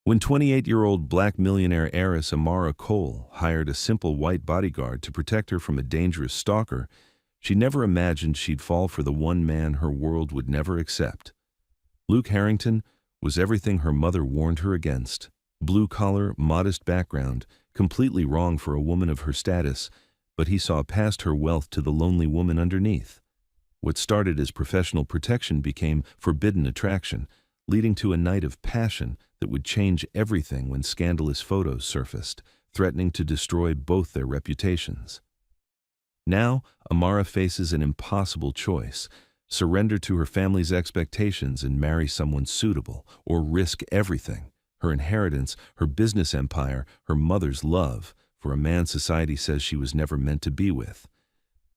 When 28-year-old black millionaire heiress Amara Cole hired a simple white bodyguard to protect her from a dangerous stalker, she never imagined she'd fall for the one man her world would never accept. Luke Harrington was everything her mother warned her against. Blue-collar, modest background, completely wrong for a woman of her status, but he saw past her wealth to the lonely woman underneath. What started as professional protection became forbidden attraction, leading to a night of passion that would change everything when scandalous photos surfaced, threatening to destroy both their reputations. Now, Amara faces an impossible choice: surrender to her family's expectations and marry someone suitable, or risk everything: her inheritance, her business empire, her mother's love, for a man society says she was never meant to be with.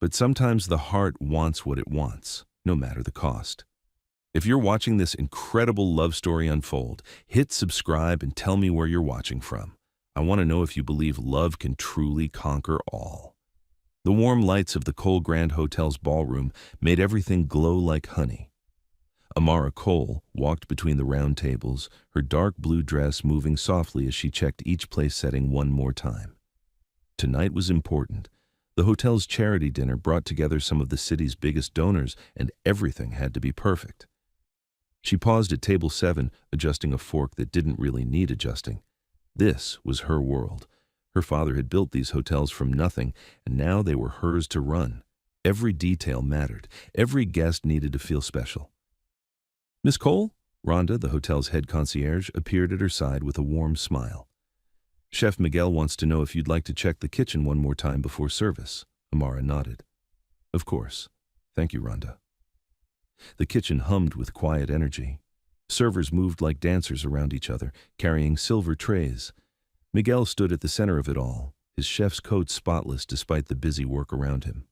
But sometimes the heart wants what it wants, no matter the cost. If you're watching this incredible love story unfold, hit subscribe and tell me where you're watching from. I want to know if you believe love can truly conquer all. The warm lights of the Cole Grand Hotel's ballroom made everything glow like honey. Amara Cole walked between the round tables, her dark blue dress moving softly as she checked each place setting one more time. Tonight was important. The hotel's charity dinner brought together some of the city's biggest donors, and everything had to be perfect. She paused at table 7, adjusting a fork that didn't really need adjusting. This was her world. Her father had built these hotels from nothing, and now they were hers to run. Every detail mattered. Every guest needed to feel special. "Miss Cole?" Rhonda, the hotel's head concierge, appeared at her side with a warm smile. "Chef Miguel wants to know if you'd like to check the kitchen one more time before service." Amara nodded. "Of course. Thank you, Rhonda." The kitchen hummed with quiet energy. Servers moved like dancers around each other, carrying silver trays. Miguel stood at the center of it all, his chef's coat spotless despite the busy work around him.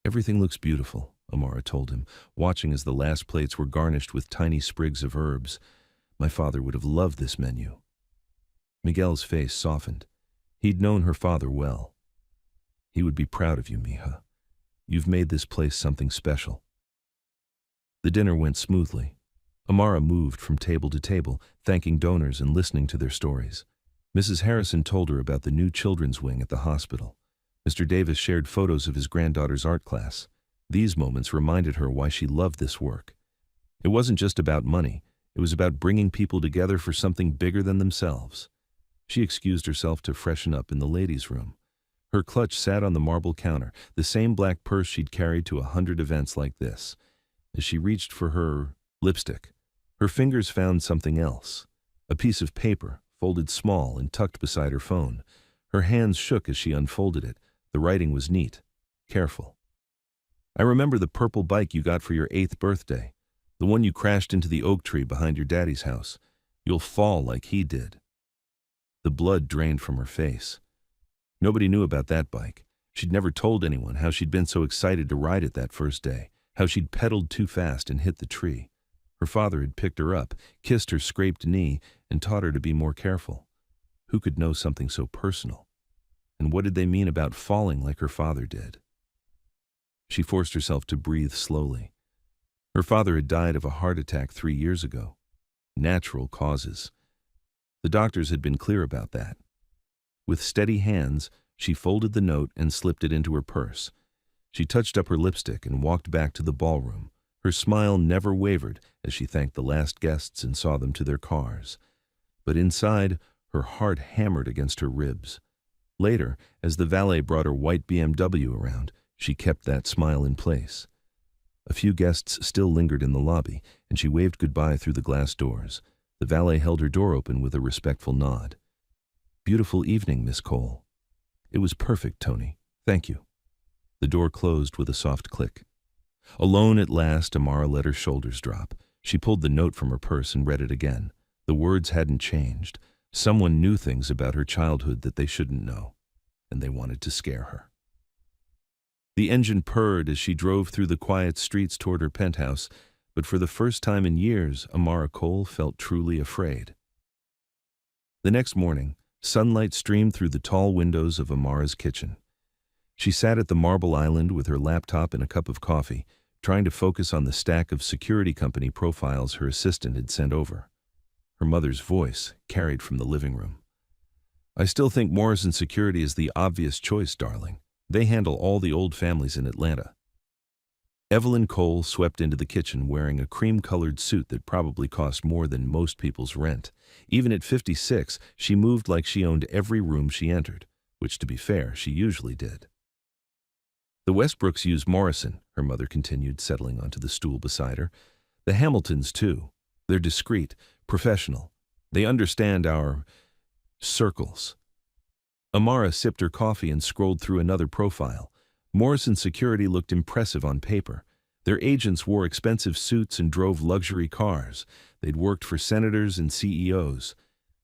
"Everything looks beautiful," Amara told him, watching as the last plates were garnished with tiny sprigs of herbs. "My father would have loved this menu." Miguel's face softened. He'd known her father well. "He would be proud of you, mija. You've made this place something special." The dinner went smoothly. Amara moved from table to table, thanking donors and listening to their stories. Mrs. Harrison told her about the new children's wing at the hospital. Mr. Davis shared photos of his granddaughter's art class. These moments reminded her why she loved this work. It wasn't just about money. It was about bringing people together for something bigger than themselves. She excused herself to freshen up in the ladies' room. Her clutch sat on the marble counter, the same black purse she'd carried to 100 events like this. As she reached for her lipstick, her fingers found something else. A piece of paper, folded small and tucked beside her phone. Her hands shook as she unfolded it. The writing was neat, careful. "I remember the purple bike you got for your 8th birthday, the one you crashed into the oak tree behind your daddy's house. You'll fall like he did." The blood drained from her face. Nobody knew about that bike. She'd never told anyone how she'd been so excited to ride it that first day, how she'd pedaled too fast and hit the tree. Her father had picked her up, kissed her scraped knee, and taught her to be more careful. Who could know something so personal? And what did they mean about falling like her father did? She forced herself to breathe slowly. Her father had died of a heart attack 3 years ago. Natural causes. The doctors had been clear about that. With steady hands, she folded the note and slipped it into her purse. She touched up her lipstick and walked back to the ballroom. Her smile never wavered as she thanked the last guests and saw them to their cars. But inside, her heart hammered against her ribs. Later, as the valet brought her white BMW around, she kept that smile in place. A few guests still lingered in the lobby, and she waved goodbye through the glass doors. The valet held her door open with a respectful nod. "Beautiful evening, Miss Cole." "It was perfect, Tony. Thank you." The door closed with a soft click. Alone at last, Amara let her shoulders drop. She pulled the note from her purse and read it again. The words hadn't changed. Someone knew things about her childhood that they shouldn't know, and they wanted to scare her. The engine purred as she drove through the quiet streets toward her penthouse, but for the first time in years, Amara Cole felt truly afraid. The next morning, sunlight streamed through the tall windows of Amara's kitchen. She sat at the marble island with her laptop and a cup of coffee, trying to focus on the stack of security company profiles her assistant had sent over. her mother's voice carried from the living room. "I still think Morrison Security is the obvious choice, darling. They handle all the old families in Atlanta." Evelyn Cole swept into the kitchen wearing a cream-colored suit that probably cost more than most people's rent. Even at 56, she moved like she owned every room she entered, which, to be fair, she usually did. "The Westbrooks use Morrison," her mother continued, settling onto the stool beside her. "The Hamiltons, too. They're discreet, professional. They understand our circles." Amara sipped her coffee and scrolled through another profile. Morrison Security looked impressive on paper. Their agents wore expensive suits and drove luxury cars. They'd worked for senators and CEOs.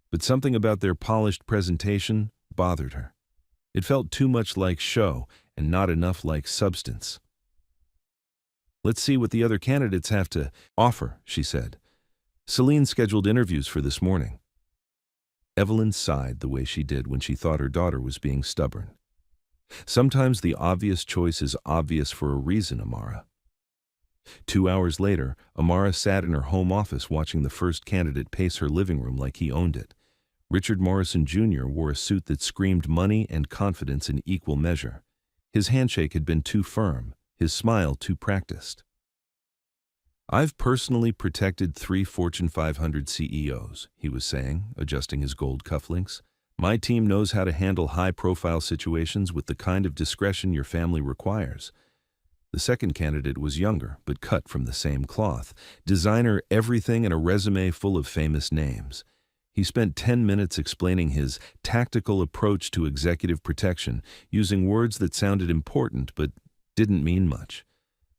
But something about their polished presentation bothered her. It felt too much like show and not enough like substance. "Let's see what the other candidates have to offer," she said. "Celine scheduled interviews for this morning." Evelyn sighed the way she did when she thought her daughter was being stubborn. "Sometimes the obvious choice is obvious for a reason, Amara." 2 hours later, Amara sat in her home office watching the first candidate pace her living room like he owned it. Richard Morrison Jr. wore a suit that screamed money and confidence in equal measure. His handshake had been too firm, his smile too practiced. "I've personally protected 3 Fortune 500 CEOs, he was saying, adjusting his gold cufflinks. "My team knows how to handle high-profile situations with the kind of discretion your family requires." The second candidate was younger, but cut from the same cloth. Designer everything and a resume full of famous names. He spent 10 minutes explaining his tactical approach to executive protection, using words that sounded important but didn't mean much.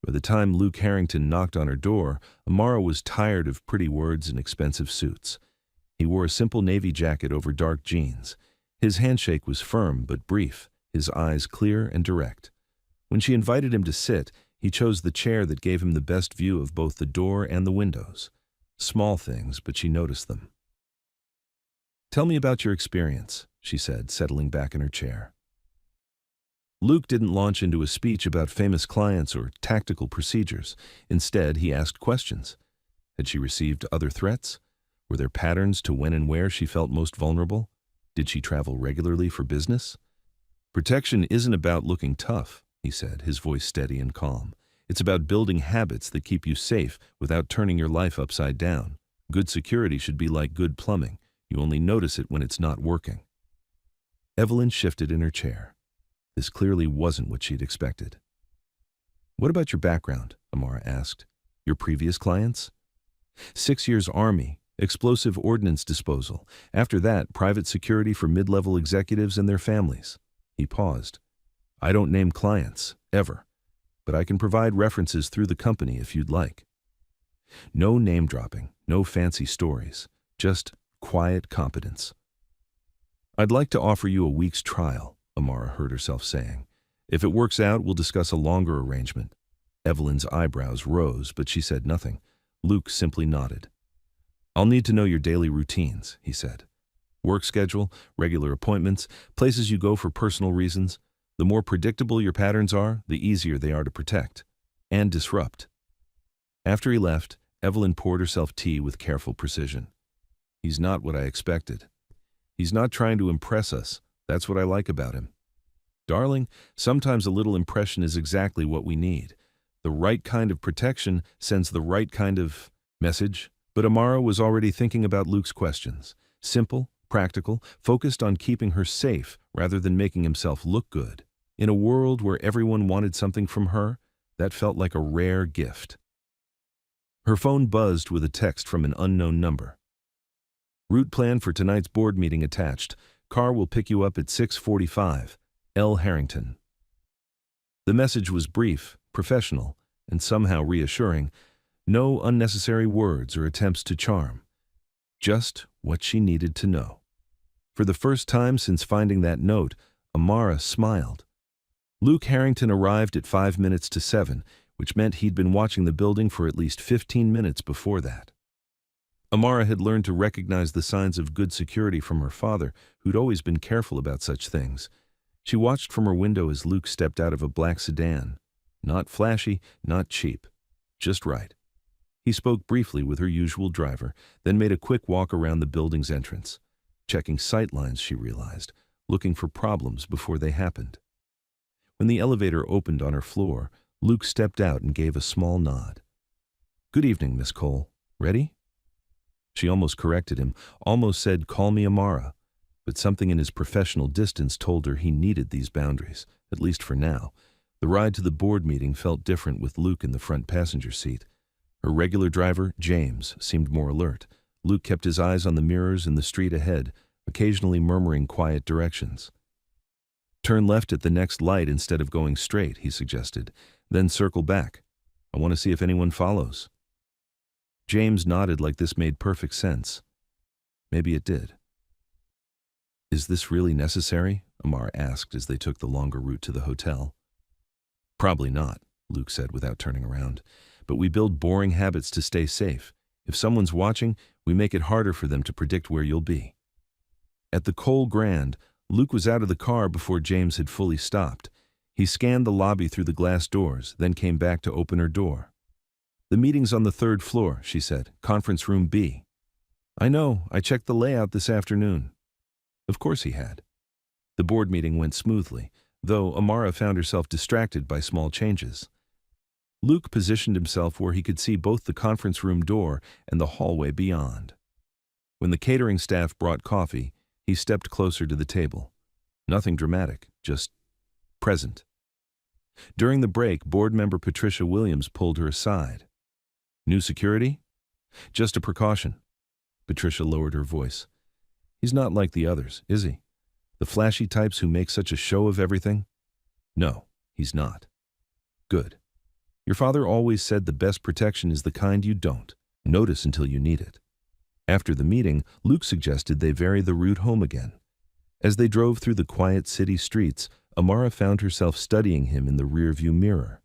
By the time Luke Harrington knocked on her door, Amara was tired of pretty words and expensive suits. He wore a simple navy jacket over dark jeans. His handshake was firm but brief, his eyes clear and direct. When she invited him to sit, he chose the chair that gave him the best view of both the door and the windows. Small things, but she noticed them. "Tell me about your experience," she said, settling back in her chair. Luke didn't launch into a speech about famous clients or tactical procedures. Instead, he asked questions. Had she received other threats? Were there patterns to when and where she felt most vulnerable? Did she travel regularly for business? "Protection isn't about looking tough," he said, his voice steady and calm. "It's about building habits that keep you safe without turning your life upside down. Good security should be like good plumbing. You only notice it when it's not working." Evelyn shifted in her chair. This clearly wasn't what she'd expected. "What about your background?" Amara asked. "Your previous clients?" 6 years Army, explosive ordnance disposal. After that, private security for mid-level executives and their families." He paused. "I don't name clients, ever, but I can provide references through the company if you'd like." No name-dropping, no fancy stories, just quiet competence. "I'd like to offer you a week's trial," Amara heard herself saying. "If it works out, we'll discuss a longer arrangement." Evelyn's eyebrows rose, but she said nothing. Luke simply nodded. "I'll need to know your daily routines," he said. "Work schedule, regular appointments, places you go for personal reasons. The more predictable your patterns are, the easier they are to protect and disrupt." After he left, Evelyn poured herself tea with careful precision. "He's not what I expected. He's not trying to impress us. That's what I like about him. Darling, sometimes a little impression is exactly what we need. The right kind of protection sends the right kind of message." But Amara was already thinking about Luke's questions. Simple, practical, focused on keeping her safe rather than making himself look good. In a world where everyone wanted something from her, that felt like a rare gift. Her phone buzzed with a text from an unknown number. "Route plan for tonight's board meeting attached. Car will pick you up at 6:45. L. Harrington." The message was brief, professional, and somehow reassuring. No unnecessary words or attempts to charm. Just what she needed to know. For the first time since finding that note, Amara smiled. Luke Harrington arrived at 5 minutes to 7, which meant he'd been watching the building for at least 15 minutes before that. Amara had learned to recognize the signs of good security from her father, who'd always been careful about such things. She watched from her window as Luke stepped out of a black sedan. Not flashy, not cheap. Just right. He spoke briefly with her usual driver, then made a quick walk around the building's entrance. Checking sightlines, she realized, looking for problems before they happened. When the elevator opened on her floor, Luke stepped out and gave a small nod. "Good evening, Miss Cole. Ready?" She almost corrected him, almost said, "Call me Amara," but something in his professional distance told her he needed these boundaries, at least for now. The ride to the board meeting felt different with Luke in the front passenger seat. Her regular driver, James, seemed more alert. Luke kept his eyes on the mirrors in the street ahead, occasionally murmuring quiet directions. "Turn left at the next light instead of going straight," he suggested. "Then circle back. I want to see if anyone follows." James nodded like this made perfect sense. Maybe it did. "Is this really necessary?" Amara asked as they took the longer route to the hotel. "Probably not," Luke said without turning around. "But we build boring habits to stay safe. If someone's watching, we make it harder for them to predict where you'll be." At the Cole Grand, Luke was out of the car before James had fully stopped. He scanned the lobby through the glass doors, then came back to open her door. "The meeting's on the 3rd floor," she said. "Conference room B." "I know. I checked the layout this afternoon." Of course he had. The board meeting went smoothly, though Amara found herself distracted by small changes. Luke positioned himself where he could see both the conference room door and the hallway beyond. When the catering staff brought coffee, he stepped closer to the table. Nothing dramatic, just present. During the break, board member Patricia Williams pulled her aside. "New security?" "Just a precaution." Patricia lowered her voice. "He's not like the others, is he? The flashy types who make such a show of everything?" "No, he's not." "Good. Your father always said the best protection is the kind you don't notice until you need it." After the meeting, Luke suggested they vary the route home again. As they drove through the quiet city streets, Amara found herself studying him in the rearview mirror.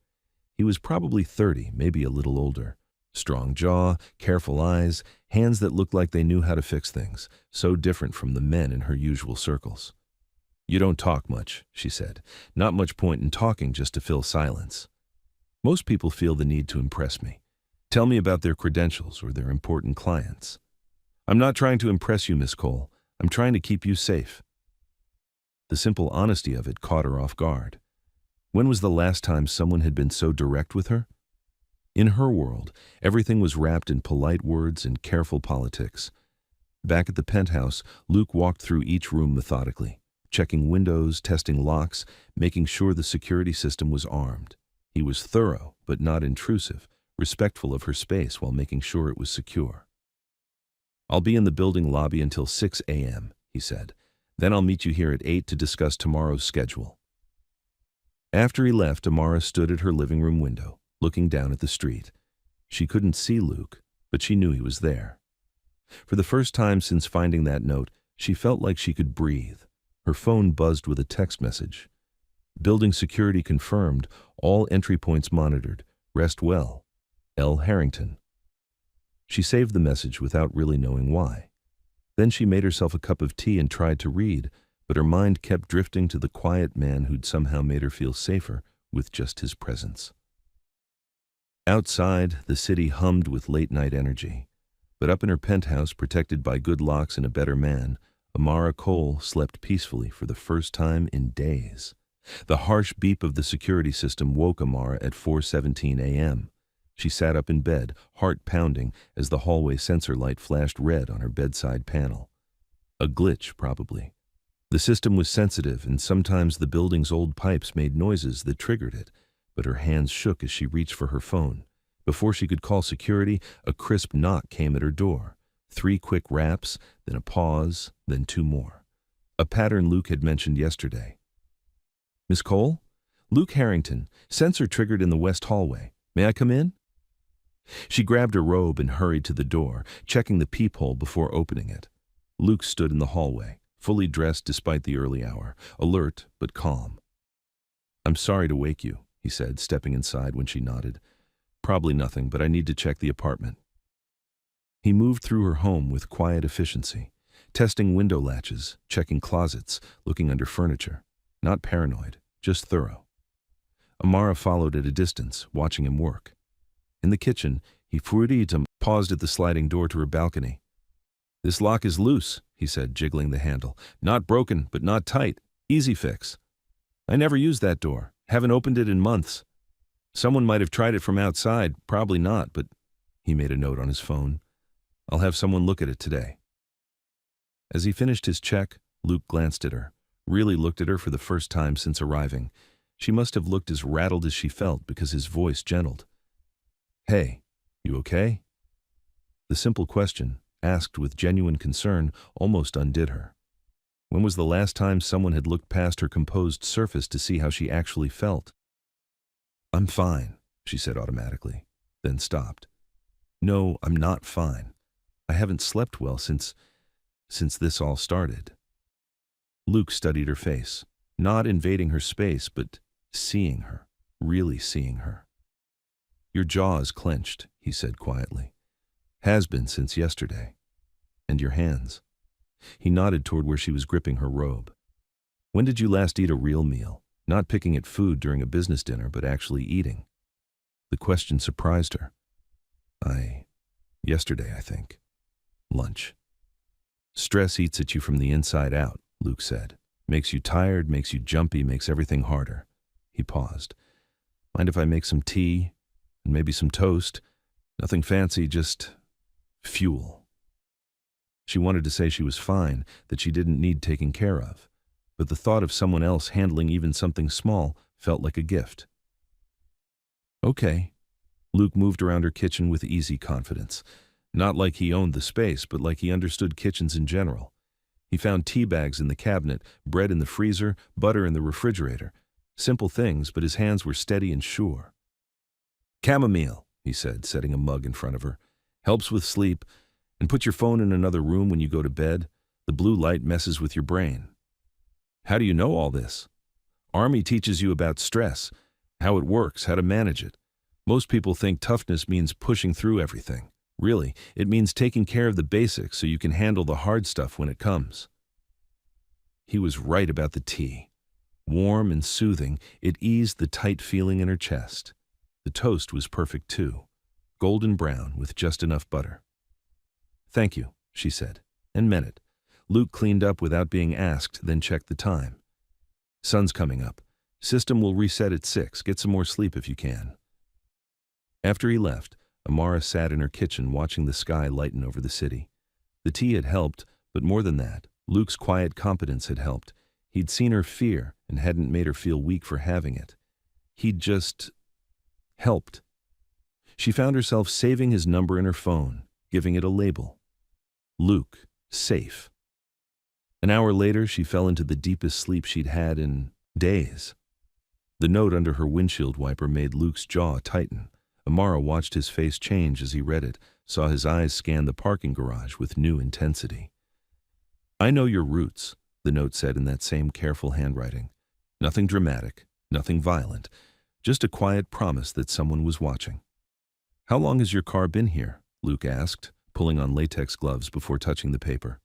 He was probably 30, maybe a little older. Strong jaw, careful eyes, hands that looked like they knew how to fix things, so different from the men in her usual circles. "You don't talk much," she said. "Not much point in talking just to fill silence. Most people feel the need to impress me. Tell me about their credentials or their important clients." "I'm not trying to impress you, Miss Cole. I'm trying to keep you safe." The simple honesty of it caught her off guard. When was the last time someone had been so direct with her? In her world, everything was wrapped in polite words and careful politics. Back at the penthouse, Luke walked through each room methodically, checking windows, testing locks, making sure the security system was armed. He was thorough, but not intrusive, respectful of her space while making sure it was secure. "I'll be in the building lobby until 6 a.m., he said. "Then I'll meet you here at 8 to discuss tomorrow's schedule." After he left, Amara stood at her living room window, looking down at the street. She couldn't see Luke, but she knew he was there. For the first time since finding that note, she felt like she could breathe. Her phone buzzed with a text message. "Building security confirmed, all entry points monitored. Rest well. L. Harrington." She saved the message without really knowing why. Then she made herself a cup of tea and tried to read, but her mind kept drifting to the quiet man who'd somehow made her feel safer with just his presence. Outside, the city hummed with late-night energy. But up in her penthouse, protected by good locks and a better man, Amara Cole slept peacefully for the first time in days. The harsh beep of the security system woke Amara at 4:17 a.m. She sat up in bed, heart pounding, as the hallway sensor light flashed red on her bedside panel. A glitch, probably. The system was sensitive, and sometimes the building's old pipes made noises that triggered it, but her hands shook as she reached for her phone. Before she could call security, a crisp knock came at her door. 3 quick raps, then a pause, then 2 more. A pattern Luke had mentioned yesterday. "Miss Cole? Luke Harrington, sensor triggered in the west hallway. May I come in?" She grabbed her robe and hurried to the door, checking the peephole before opening it. Luke stood in the hallway, fully dressed despite the early hour, alert but calm. "I'm sorry to wake you," he said, stepping inside when she nodded. "Probably nothing, but I need to check the apartment." He moved through her home with quiet efficiency, testing window latches, checking closets, looking under furniture. Not paranoid, just thorough. Amara followed at a distance, watching him work. In the kitchen, He paused at the sliding door to her balcony. "This lock is loose," he said, jiggling the handle. "Not broken, but not tight. Easy fix. I never used that door. Haven't opened it in months. Someone might have tried it from outside, probably not, but—" He made a note on his phone. "I'll have someone look at it today." As he finished his check, Luke glanced at her, really looked at her for the first time since arriving. She must have looked as rattled as she felt because his voice gentled. "Hey, you okay?" The simple question, asked with genuine concern, almost undid her. When was the last time someone had looked past her composed surface to see how she actually felt? "I'm fine," she said automatically, then stopped. "No, I'm not fine. I haven't slept well since this all started." Luke studied her face, not invading her space, but seeing her, really seeing her. "Your jaw is clenched," he said quietly. "Has been since yesterday. And your hands." He nodded toward where she was gripping her robe. "When did you last eat a real meal? Not picking at food during a business dinner, but actually eating." The question surprised her. Yesterday, I think. Lunch." "Stress eats at you from the inside out," Luke said. "Makes you tired, makes you jumpy, makes everything harder." He paused. "Mind if I make some tea? And maybe some toast? Nothing fancy, just fuel." She wanted to say she was fine, that she didn't need taking care of, but the thought of someone else handling even something small felt like a gift. "Okay." Luke moved around her kitchen with easy confidence. Not like he owned the space, but like he understood kitchens in general. He found tea bags in the cabinet, bread in the freezer, butter in the refrigerator. Simple things, but his hands were steady and sure. "Chamomile," he said, setting a mug in front of her. "Helps with sleep. And put your phone in another room when you go to bed. The blue light messes with your brain." "How do you know all this?" "Army teaches you about stress, how it works, how to manage it. Most people think toughness means pushing through everything. Really, it means taking care of the basics so you can handle the hard stuff when it comes." He was right about the tea. Warm and soothing, it eased the tight feeling in her chest. The toast was perfect too, golden brown with just enough butter. "Thank you," she said, and meant it. Luke cleaned up without being asked, then checked the time. "Sun's coming up. System will reset at 6. Get some more sleep if you can." After he left, Amara sat in her kitchen watching the sky lighten over the city. The tea had helped, but more than that, Luke's quiet competence had helped. He'd seen her fear and hadn't made her feel weak for having it. He'd just helped. She found herself saving his number in her phone, giving it a label. Luke, safe. An hour later, she fell into the deepest sleep she'd had in days. The note under her windshield wiper made Luke's jaw tighten. Amara watched his face change as he read it, saw his eyes scan the parking garage with new intensity. "I know your roots," the note said in that same careful handwriting. Nothing dramatic, nothing violent, just a quiet promise that someone was watching. "How long has your car been here?" Luke asked, pulling on latex gloves before touching the paper.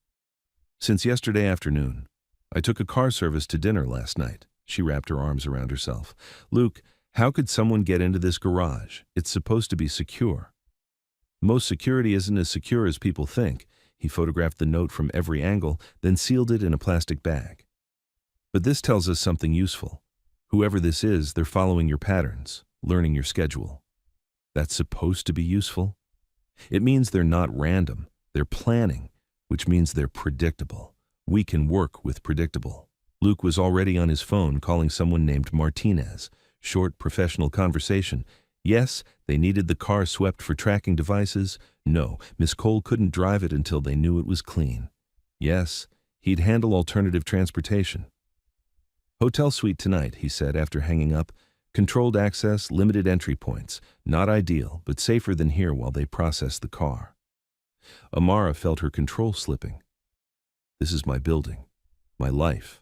"Since yesterday afternoon. I took a car service to dinner last night." She wrapped her arms around herself. "Luke, how could someone get into this garage? It's supposed to be secure." "Most security isn't as secure as people think." He photographed the note from every angle, then sealed it in a plastic bag. "But this tells us something useful. Whoever this is, they're following your patterns, learning your schedule." "That's supposed to be useful?" "It means they're not random. They're planning, which means they're predictable. We can work with predictable." Luke was already on his phone calling someone named Martinez. Short, professional conversation. Yes, they needed the car swept for tracking devices. No, Miss Cole couldn't drive it until they knew it was clean. Yes, he'd handle alternative transportation. "Hotel suite tonight," he said after hanging up. "Controlled access, limited entry points. Not ideal, but safer than here while they process the car." Amara felt her control slipping. "This is my building, my life.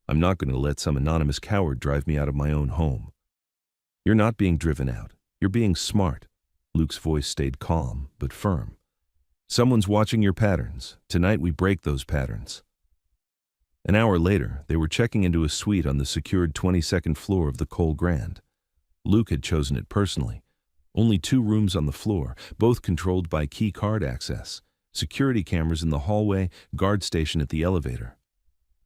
I'm not going to let some anonymous coward drive me out of my own home." "You're not being driven out. You're being smart." Luke's voice stayed calm, but firm. "Someone's watching your patterns. Tonight we break those patterns." An hour later, they were checking into a suite on the secured 22nd floor of the Cole Grand. Luke had chosen it personally. Only 2 rooms on the floor, both controlled by key card access. Security cameras in the hallway, guard station at the elevator.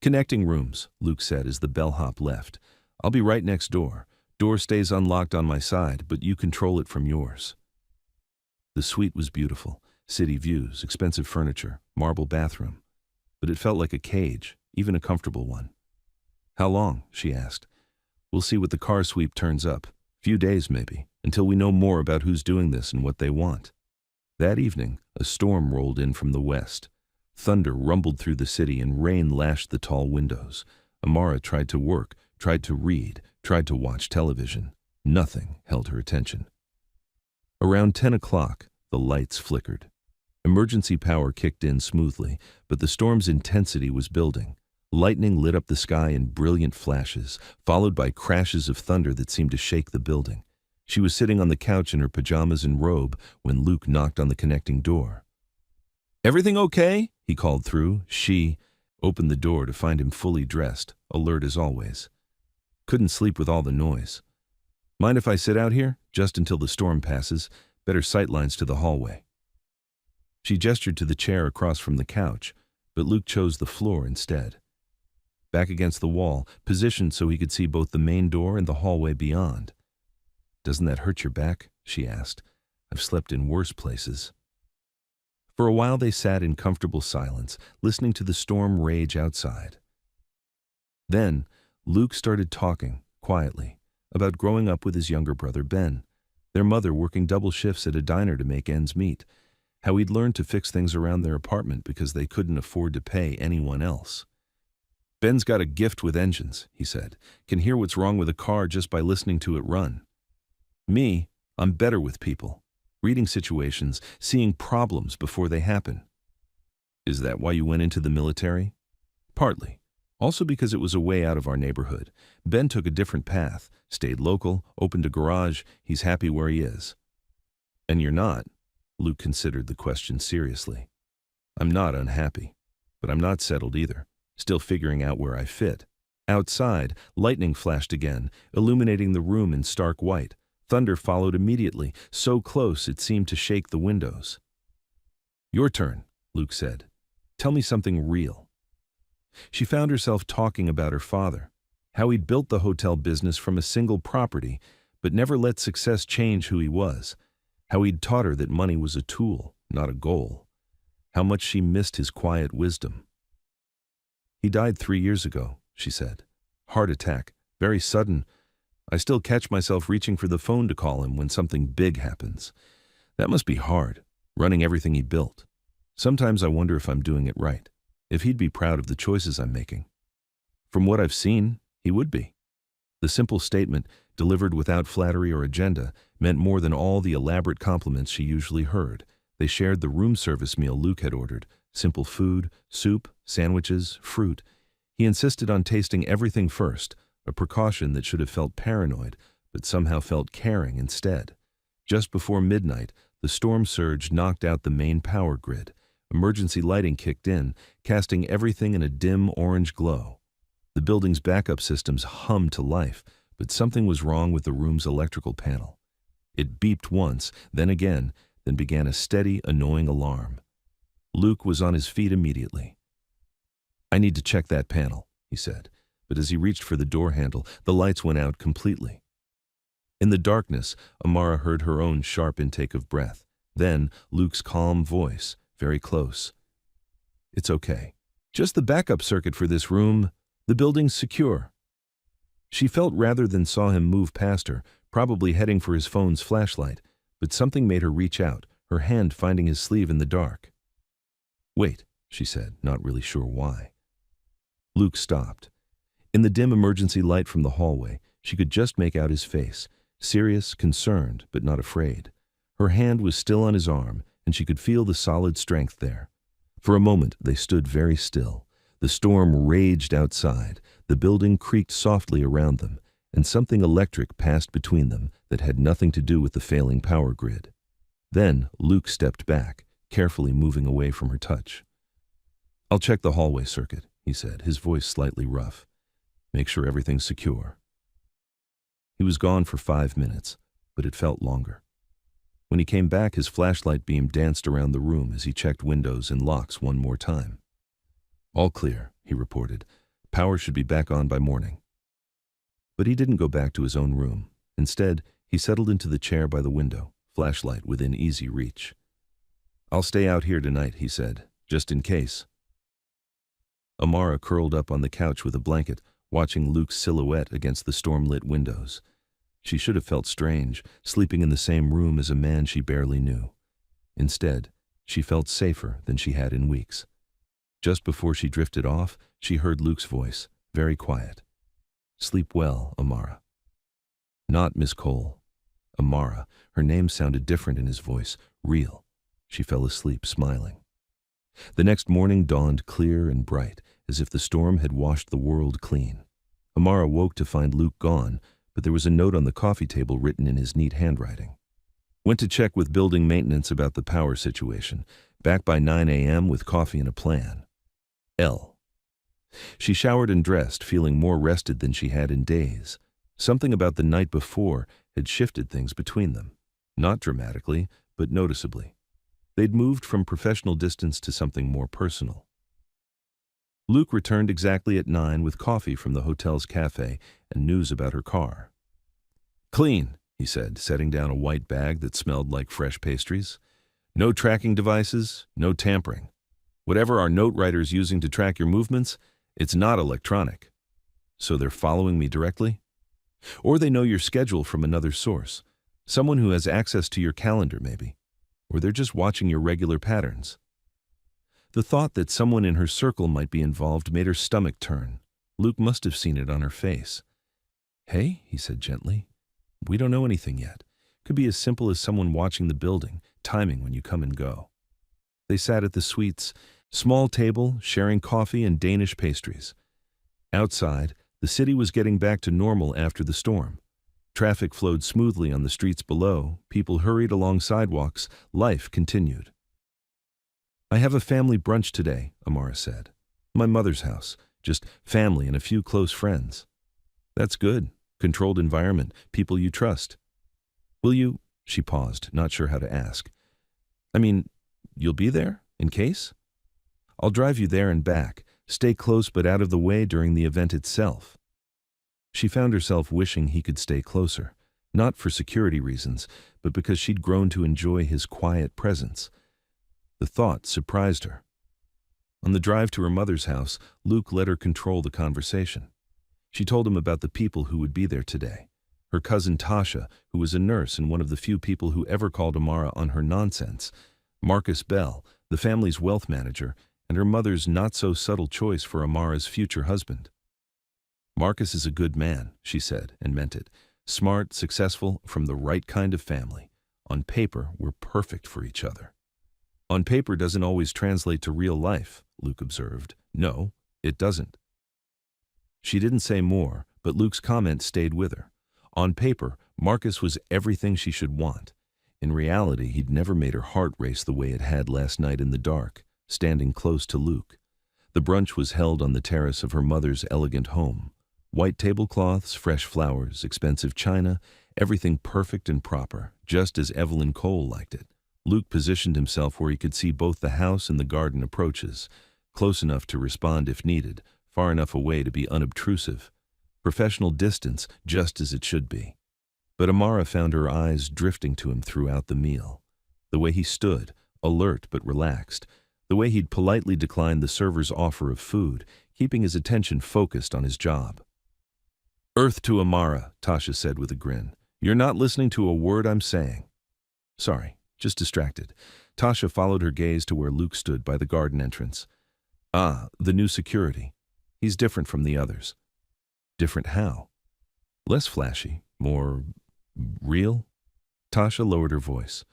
"Connecting rooms," Luke said as the bellhop left. "I'll be right next door. Door stays unlocked on my side, but you control it from yours." The suite was beautiful. City views, expensive furniture, marble bathroom. But it felt like a cage, even a comfortable one. "How long?" she asked. "We'll see what the car sweep turns up. Few days, maybe, until we know more about who's doing this and what they want." That evening, a storm rolled in from the west. Thunder rumbled through the city and rain lashed the tall windows. Amara tried to work, tried to read, tried to watch television. Nothing held her attention. Around 10 o'clock, the lights flickered. Emergency power kicked in smoothly, but the storm's intensity was building. Lightning lit up the sky in brilliant flashes, followed by crashes of thunder that seemed to shake the building. She was sitting on the couch in her pajamas and robe when Luke knocked on the connecting door. "Everything okay?" he called through. She opened the door to find him fully dressed, alert as always. "Couldn't sleep with all the noise. Mind if I sit out here? Just until the storm passes. Better sightlines to the hallway." She gestured to the chair across from the couch, but Luke chose the floor instead. Back against the wall, positioned so he could see both the main door and the hallway beyond. "Doesn't that hurt your back?" she asked. "I've slept in worse places." For a while they sat in comfortable silence, listening to the storm rage outside. Then Luke started talking, quietly, about growing up with his younger brother Ben, their mother working double shifts at a diner to make ends meet, how he'd learned to fix things around their apartment because they couldn't afford to pay anyone else. "Ben's got a gift with engines," he said. "Can hear what's wrong with a car just by listening to it run. Me, I'm better with people, reading situations, seeing problems before they happen." "Is that why you went into the military?" "Partly. Also because it was a way out of our neighborhood. Ben took a different path, stayed local, opened a garage. He's happy where he is." "And you're not?" Luke considered the question seriously. "I'm not unhappy, but I'm not settled either, still figuring out where I fit." Outside, lightning flashed again, illuminating the room in stark white. Thunder followed immediately, so close it seemed to shake the windows. "Your turn," Luke said. "Tell me something real." She found herself talking about her father, how he'd built the hotel business from a single property, but never let success change who he was, how he'd taught her that money was a tool, not a goal, how much she missed his quiet wisdom. "He died 3 years ago," she said. "Heart attack, very sudden. I still catch myself reaching for the phone to call him when something big happens. That must be hard, running everything he built. Sometimes I wonder if I'm doing it right, if he'd be proud of the choices I'm making. From what I've seen, he would be." The simple statement, delivered without flattery or agenda, meant more than all the elaborate compliments she usually heard. They shared the room service meal Luke had ordered, simple food, soup, sandwiches, fruit. He insisted on tasting everything first, a precaution that should have felt paranoid, but somehow felt caring instead. Just before midnight, the storm surge knocked out the main power grid. Emergency lighting kicked in, casting everything in a dim orange glow. The building's backup systems hummed to life, but something was wrong with the room's electrical panel. It beeped once, then again, then began a steady, annoying alarm. Luke was on his feet immediately. "I need to check that panel," he said, but as he reached for the door handle, the lights went out completely. In the darkness, Amara heard her own sharp intake of breath. Then Luke's calm voice, very close. "It's okay. Just the backup circuit for this room. The building's secure." She felt rather than saw him move past her, probably heading for his phone's flashlight, but something made her reach out, her hand finding his sleeve in the dark. "Wait," she said, not really sure why. Luke stopped. In the dim emergency light from the hallway, she could just make out his face, serious, concerned, but not afraid. Her hand was still on his arm, and she could feel the solid strength there. For a moment, they stood very still. The storm raged outside, the building creaked softly around them, and something electric passed between them that had nothing to do with the failing power grid. Then Luke stepped back, carefully moving away from her touch. "I'll check the hallway circuit," he said, his voice slightly rough. "Make sure everything's secure." He was gone for 5 minutes, but it felt longer. When he came back, his flashlight beam danced around the room as he checked windows and locks one more time. "All clear," he reported. "Power should be back on by morning." But he didn't go back to his own room. Instead, he settled into the chair by the window, flashlight within easy reach. "I'll stay out here tonight," he said, "just in case." Amara curled up on the couch with a blanket, watching Luke's silhouette against the storm-lit windows. She should have felt strange, sleeping in the same room as a man she barely knew. Instead, she felt safer than she had in weeks. Just before she drifted off, she heard Luke's voice, very quiet. "Sleep well, Amara." Not Miss Cole. Amara. Her name sounded different in his voice, real. She fell asleep, smiling. The next morning dawned clear and bright, as if the storm had washed the world clean. Amara woke to find Luke gone, but there was a note on the coffee table written in his neat handwriting. "Went to check with building maintenance about the power situation. Back by 9 a.m. with coffee and a plan. L." She showered and dressed, feeling more rested than she had in days. Something about the night before had shifted things between them. Not dramatically, but noticeably. They'd moved from professional distance to something more personal. Luke returned exactly at 9 with coffee from the hotel's cafe and news about her car. "Clean," he said, setting down a white bag that smelled like fresh pastries. "No tracking devices, no tampering. Whatever our note writer's using to track your movements, it's not electronic. So they're following me directly? Or they know your schedule from another source, someone who has access to your calendar maybe. Or they're just watching your regular patterns." The thought that someone in her circle might be involved made her stomach turn. Luke must have seen it on her face. "Hey," he said gently, "we don't know anything yet. Could be as simple as someone watching the building, timing when you come and go." They sat at the suite's small table, sharing coffee and Danish pastries. Outside, the city was getting back to normal after the storm. Traffic flowed smoothly on the streets below, people hurried along sidewalks, life continued. "I have a family brunch today," Amara said. "My mother's house, just family and a few close friends." "That's good. Controlled environment, people you trust." "Will you?" She paused, not sure how to ask. "I mean, you'll be there, in case?" "I'll drive you there and back. Stay close but out of the way during the event itself." She found herself wishing he could stay closer, not for security reasons, but because she'd grown to enjoy his quiet presence. The thought surprised her. On the drive to her mother's house, Luke let her control the conversation. She told him about the people who would be there today. Her cousin Tasha, who was a nurse and one of the few people who ever called Amara on her nonsense. Marcus Bell, the family's wealth manager, and her mother's not-so-subtle choice for Amara's future husband. "Marcus is a good man," she said, and meant it. "Smart, successful, from the right kind of family. On paper, we're perfect for each other." "On paper doesn't always translate to real life," Luke observed. "No, it doesn't." She didn't say more, but Luke's comment stayed with her. On paper, Marcus was everything she should want. In reality, he'd never made her heart race the way it had last night in the dark, standing close to Luke. The brunch was held on the terrace of her mother's elegant home. White tablecloths, fresh flowers, expensive china, everything perfect and proper, just as Evelyn Cole liked it. Luke positioned himself where he could see both the house and the garden approaches, close enough to respond if needed, far enough away to be unobtrusive. Professional distance, just as it should be. But Amara found her eyes drifting to him throughout the meal. The way he stood, alert but relaxed. The way he'd politely declined the server's offer of food, keeping his attention focused on his job. "Earth to Amara," Tasha said with a grin. "You're not listening to a word I'm saying." "Sorry, just distracted." Tasha followed her gaze to where Luke stood by the garden entrance. "Ah, the new security. He's different from the others." "Different how?" "Less flashy, more real?" Tasha lowered her voice.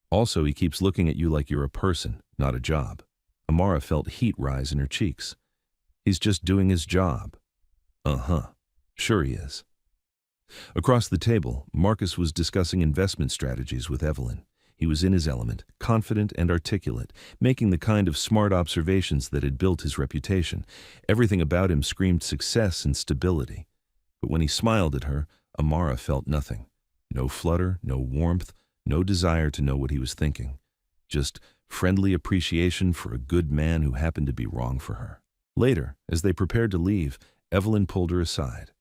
"Also, he keeps looking at you like you're a person, not a job." Amara felt heat rise in her cheeks. "He's just doing his job." "Uh-huh. Sure he is." Across the table, Marcus was discussing investment strategies with Evelyn. He was in his element, confident and articulate, making the kind of smart observations that had built his reputation. Everything about him screamed success and stability. But when he smiled at her, Amara felt nothing. No flutter, no warmth, No desire to know what he was thinking. Just friendly appreciation for a good man who happened to be wrong for her. Later, as they prepared to leave, Evelyn pulled her aside.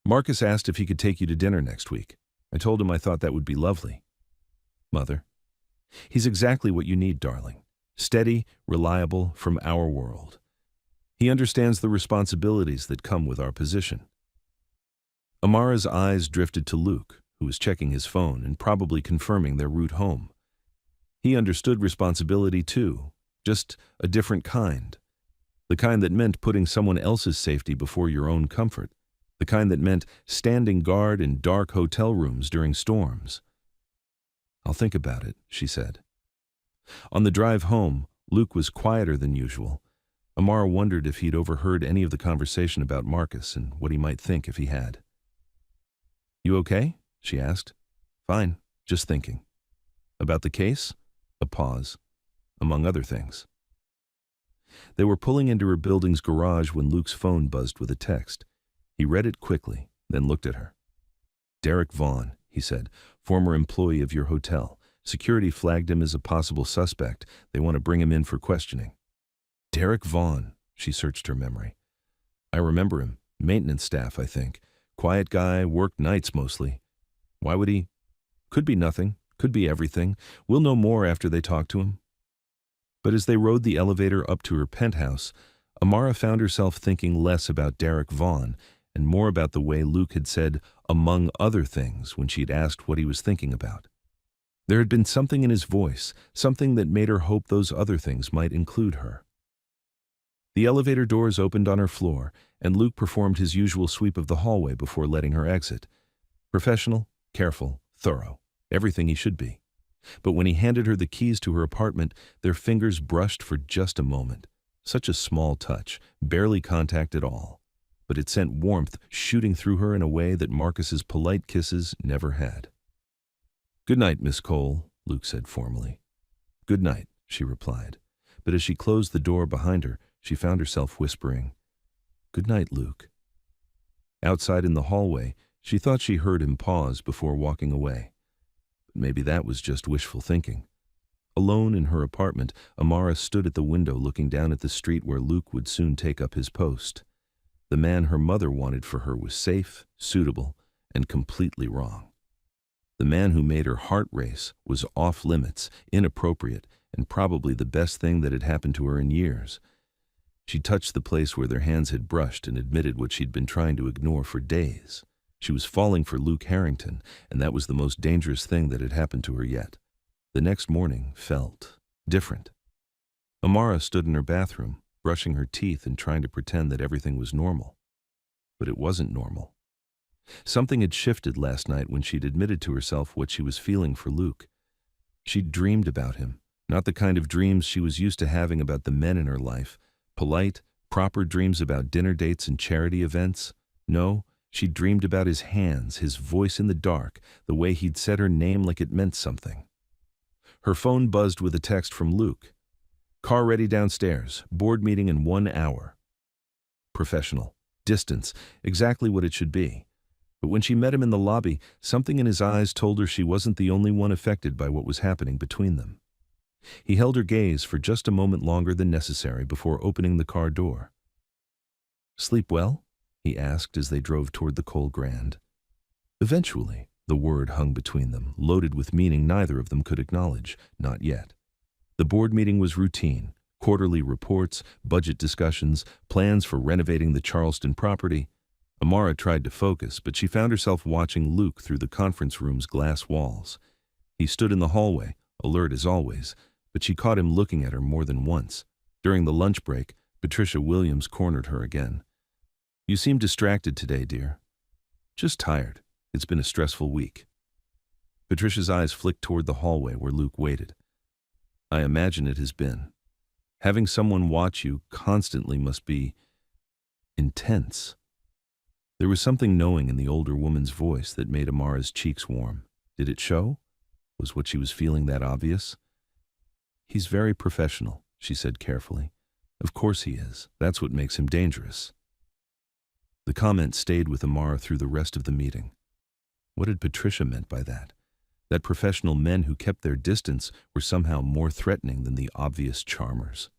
"Marcus asked if he could take you to dinner next week. I told him I thought that would be lovely." "Mother, he's exactly what you need, darling. Steady, reliable, from our world. He understands the responsibilities that come with our position." Amara's eyes drifted to Luke, who was checking his phone and probably confirming their route home. He understood responsibility too, just a different kind. The kind that meant putting someone else's safety before your own comfort. The kind that meant standing guard in dark hotel rooms during storms. "I'll think about it," she said. On the drive home, Luke was quieter than usual. Amara wondered if he'd overheard any of the conversation about Marcus and what he might think if he had. "You okay?" she asked. "Fine, just thinking." "About the case?" A pause. "Among other things." They were pulling into her building's garage when Luke's phone buzzed with a text. He read it quickly, then looked at her. "Derek Vaughn," he said, "former employee of your hotel. Security flagged him as a possible suspect. They want to bring him in for questioning." Derek Vaughn, she searched her memory. "I remember him. Maintenance staff, I think. Quiet guy, worked nights mostly. Why would he? Could be nothing, could be everything. We'll know more after they talk to him." But as they rode the elevator up to her penthouse, Amara found herself thinking less about Derek Vaughn and more about the way Luke had said, "among other things," when she'd asked what he was thinking about. There had been something in his voice, something that made her hope those other things might include her. The elevator doors opened on her floor, and Luke performed his usual sweep of the hallway before letting her exit. Professional, careful, thorough, everything he should be. But when he handed her the keys to her apartment, their fingers brushed for just a moment. Such a small touch, barely contact at all. But it sent warmth shooting through her in a way that Marcus's polite kisses never had. "Good night, Miss Cole," Luke said formally. "Good night," she replied. But as she closed the door behind her, she found herself whispering, "Good night, Luke." Outside in the hallway, she thought she heard him pause before walking away. But maybe that was just wishful thinking. Alone in her apartment, Amara stood at the window looking down at the street where Luke would soon take up his post. The man her mother wanted for her was safe, suitable, and completely wrong. The man who made her heart race was off limits, inappropriate, and probably the best thing that had happened to her in years. She touched the place where their hands had brushed and admitted what she'd been trying to ignore for days. She was falling for Luke Harrington, and that was the most dangerous thing that had happened to her yet. The next morning felt different. Amara stood in her bathroom, brushing her teeth and trying to pretend that everything was normal. But it wasn't normal. Something had shifted last night when she'd admitted to herself what she was feeling for Luke. She'd dreamed about him, not the kind of dreams she was used to having about the men in her life, polite, proper dreams about dinner dates and charity events. No, she dreamed about his hands, his voice in the dark, the way he'd said her name like it meant something. Her phone buzzed with a text from Luke. "Car ready downstairs. Board meeting in 1 hour." Professional. Distance. Exactly what it should be. But when she met him in the lobby, something in his eyes told her she wasn't the only one affected by what was happening between them. He held her gaze for just a moment longer than necessary before opening the car door. "Sleep well?" he asked as they drove toward the Cole Grand. Eventually, the word hung between them, loaded with meaning neither of them could acknowledge, not yet. The board meeting was routine, quarterly reports, budget discussions, plans for renovating the Charleston property. Amara tried to focus, but she found herself watching Luke through the conference room's glass walls. He stood in the hallway, alert as always, but she caught him looking at her more than once. During the lunch break, Patricia Williams cornered her again. "You seem distracted today, dear." "Just tired. It's been a stressful week." Patricia's eyes flicked toward the hallway where Luke waited. "I imagine it has been. Having someone watch you constantly must be intense." There was something knowing in the older woman's voice that made Amara's cheeks warm. Did it show? Was what she was feeling that obvious? "He's very professional," she said carefully. "Of course he is. That's what makes him dangerous." The comment stayed with Amara through the rest of the meeting. What had Patricia meant by that? that professional men who kept their distance were somehow more threatening than the obvious charmers.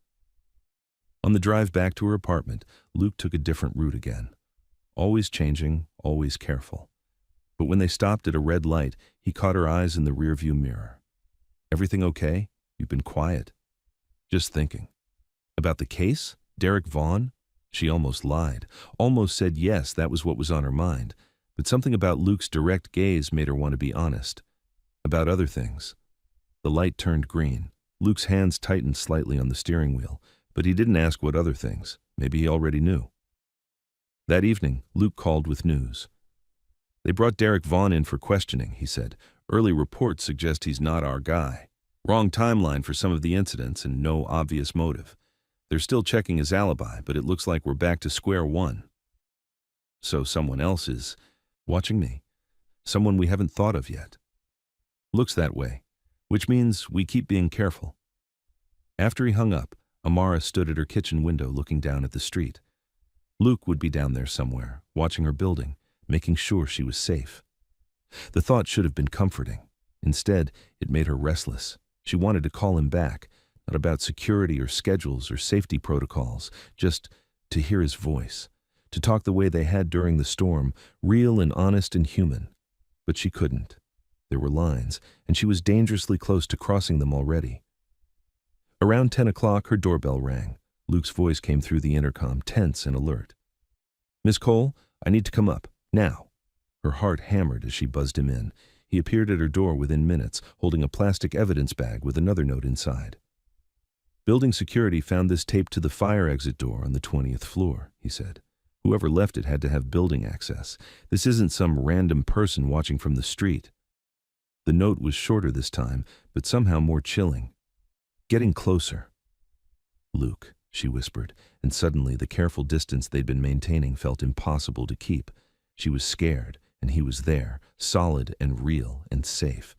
On the drive back to her apartment, Luke took a different route again. Always changing, always careful. But when they stopped at a red light, he caught her eyes in the rearview mirror. "Everything okay? You've been quiet." "Just thinking." "About the case? Derek Vaughn?" She almost lied, almost said yes, that was what was on her mind. But something about Luke's direct gaze made her want to be honest. About other things. The light turned green. Luke's hands tightened slightly on the steering wheel, but he didn't ask what other things. Maybe he already knew. That evening, Luke called with news. "They brought Derek Vaughn in for questioning," he said. "Early reports suggest he's not our guy. Wrong timeline for some of the incidents and no obvious motive. They're still checking his alibi, but it looks like we're back to square one." "So someone else is watching me? Someone we haven't thought of yet?" "Looks that way, which means we keep being careful." After he hung up, Amara stood at her kitchen window looking down at the street. Luke would be down there somewhere, watching her building, making sure she was safe. The thought should have been comforting. Instead, it made her restless. She wanted to call him back, not about security or schedules or safety protocols, just to hear his voice, to talk the way they had during the storm, real and honest and human. But she couldn't. There were lines, and she was dangerously close to crossing them already. Around 10 o'clock, her doorbell rang. Luke's voice came through the intercom, tense and alert. "Miss Cole, I need to come up, now." Her heart hammered as she buzzed him in. He appeared at her door within minutes, holding a plastic evidence bag with another note inside. "Building security found this taped to the fire exit door on the 20th floor, he said. "Whoever left it had to have building access. This isn't some random person watching from the street." The note was shorter this time, but somehow more chilling. "Getting closer." "Luke," she whispered, and suddenly the careful distance they'd been maintaining felt impossible to keep. She was scared, and he was there, solid and real and safe.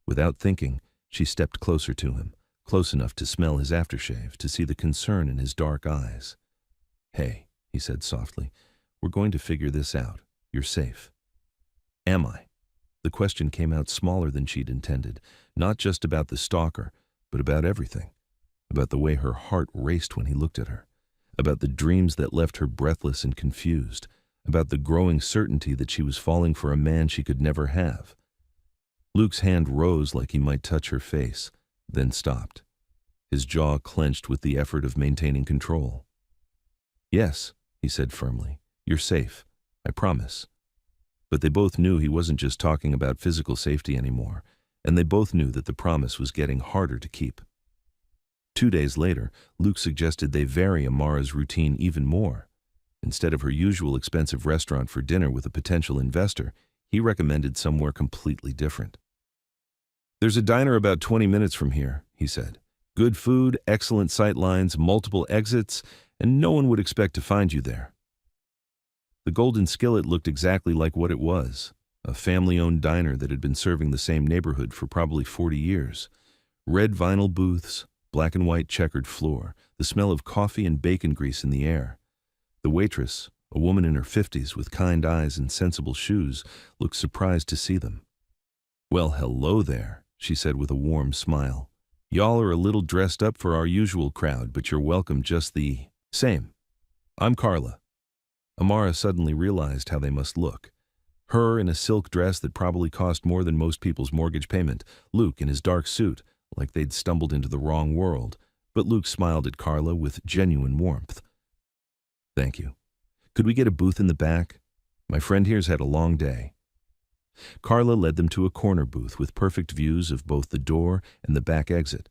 Without thinking, she stepped closer to him, close enough to smell his aftershave, to see the concern in his dark eyes. "Hey," he said softly, "we're going to figure this out. You're safe." "Am I?" The question came out smaller than she'd intended, not just about the stalker, but about everything. About the way her heart raced when he looked at her. About the dreams that left her breathless and confused. About the growing certainty that she was falling for a man she could never have. Luke's hand rose like he might touch her face, then stopped. His jaw clenched with the effort of maintaining control. "Yes," he said firmly, "you're safe. I promise." But they both knew he wasn't just talking about physical safety anymore, and they both knew that the promise was getting harder to keep. 2 days later, Luke suggested they vary Amara's routine even more. Instead of her usual expensive restaurant for dinner with a potential investor, he recommended somewhere completely different. "There's a diner about 20 minutes from here," he said. "Good food, excellent sight lines, multiple exits, and no one would expect to find you there." The Golden Skillet looked exactly like what it was, a family-owned diner that had been serving the same neighborhood for probably 40 years. Red vinyl booths, black and white checkered floor, the smell of coffee and bacon grease in the air. The waitress, a woman in her 50s with kind eyes and sensible shoes, looked surprised to see them. "Well, hello there," she said with a warm smile. "Y'all are a little dressed up for our usual crowd, but you're welcome just the same. I'm Carla." Amara suddenly realized how they must look. Her in a silk dress that probably cost more than most people's mortgage payment, Luke in his dark suit, like they'd stumbled into the wrong world. But Luke smiled at Carla with genuine warmth. "Thank you. Could we get a booth in the back? My friend here's had a long day." Carla led them to a corner booth with perfect views of both the door and the back exit.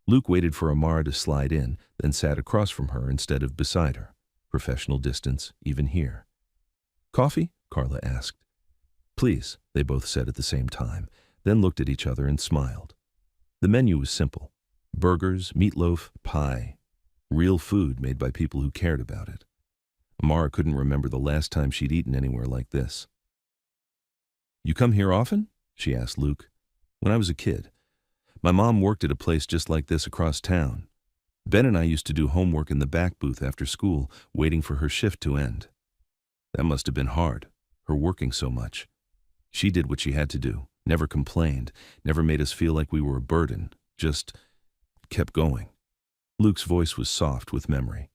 Luke waited for Amara to slide in, then sat across from her instead of beside her. Professional distance, even here. "Coffee?" Carla asked. "Please," they both said at the same time, then looked at each other and smiled. The menu was simple. Burgers, meatloaf, pie. Real food made by people who cared about it. Amara couldn't remember the last time she'd eaten anywhere like this. "You come here often?" she asked Luke. "When I was a kid. My mom worked at a place just like this across town. Ben and I used to do homework in the back booth after school, waiting for her shift to end. That must have been hard, her working so much. She did what she had to do, never complained, never made us feel like we were a burden, just kept going. Luke's voice was soft with memory.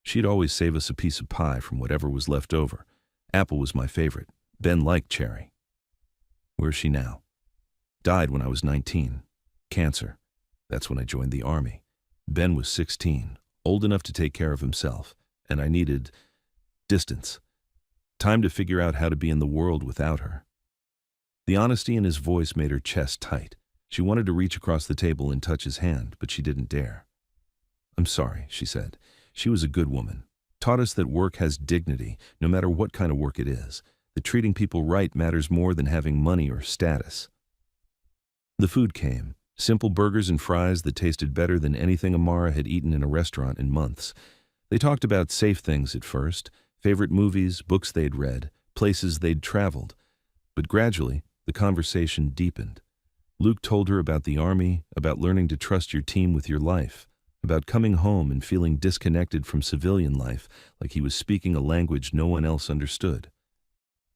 She'd always save us a piece of pie from whatever was left over. Apple was my favorite. Ben liked cherry. Where's she now? Died when I was 19. Cancer. That's when I joined the army. Ben was 16, old enough to take care of himself, and I needed distance. Time to figure out how to be in the world without her. The honesty in his voice made her chest tight. She wanted to reach across the table and touch his hand, but she didn't dare. I'm sorry, she said. She was a good woman. Taught us that work has dignity, no matter what kind of work it is. That treating people right matters more than having money or status. The food came. Simple burgers and fries that tasted better than anything Amara had eaten in a restaurant in months. They talked about safe things at first, favorite movies, books they'd read, places they'd traveled. But gradually, the conversation deepened. Luke told her about the army, about learning to trust your team with your life, about coming home and feeling disconnected from civilian life, like he was speaking a language no one else understood.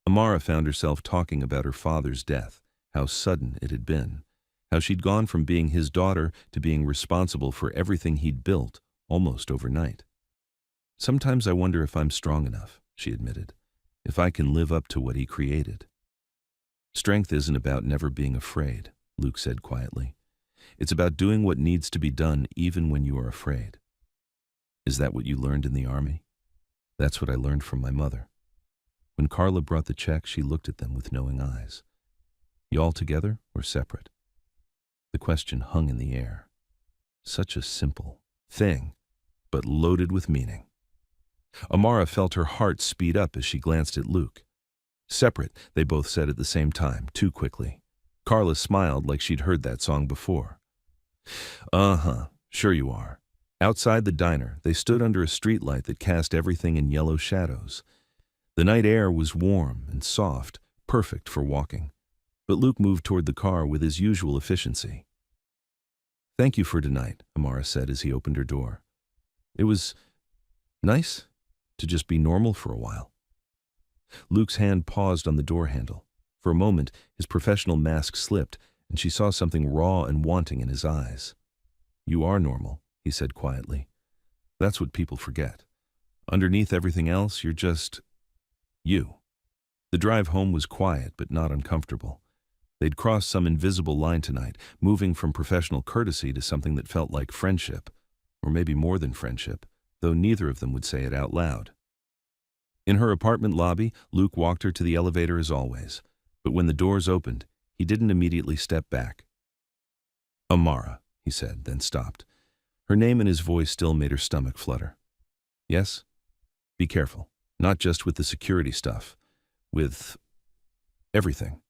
Amara found herself talking about her father's death, how sudden it had been, how she'd gone from being his daughter to being responsible for everything he'd built, almost overnight. Sometimes I wonder if I'm strong enough, she admitted, if I can live up to what he created. Strength isn't about never being afraid, Luke said quietly. It's about doing what needs to be done even when you are afraid. Is that what you learned in the army? That's what I learned from my mother. When Carla brought the check, she looked at them with knowing eyes. You all together or separate? The question hung in the air. Such a simple thing, but loaded with meaning. Amara felt her heart speed up as she glanced at Luke. Separate, they both said at the same time, too quickly. Carla smiled like she'd heard that song before. Uh-huh, sure you are. Outside the diner, they stood under a streetlight that cast everything in yellow shadows. The night air was warm and soft, perfect for walking. But Luke moved toward the car with his usual efficiency. Thank you for tonight, Amara said as he opened her door. It was nice to just be normal for a while. Luke's hand paused on the door handle. For a moment, his professional mask slipped, and she saw something raw and wanting in his eyes. You are normal, he said quietly. That's what people forget. Underneath everything else, you're just you. The drive home was quiet but not uncomfortable. They'd crossed some invisible line tonight, moving from professional courtesy to something that felt like friendship, or maybe more than friendship, though neither of them would say it out loud. In her apartment lobby, Luke walked her to the elevator as always, but when the doors opened, he didn't immediately step back. Amara, he said, then stopped. Her name and his voice still made her stomach flutter. Yes? Be careful, not just with the security stuff, with everything.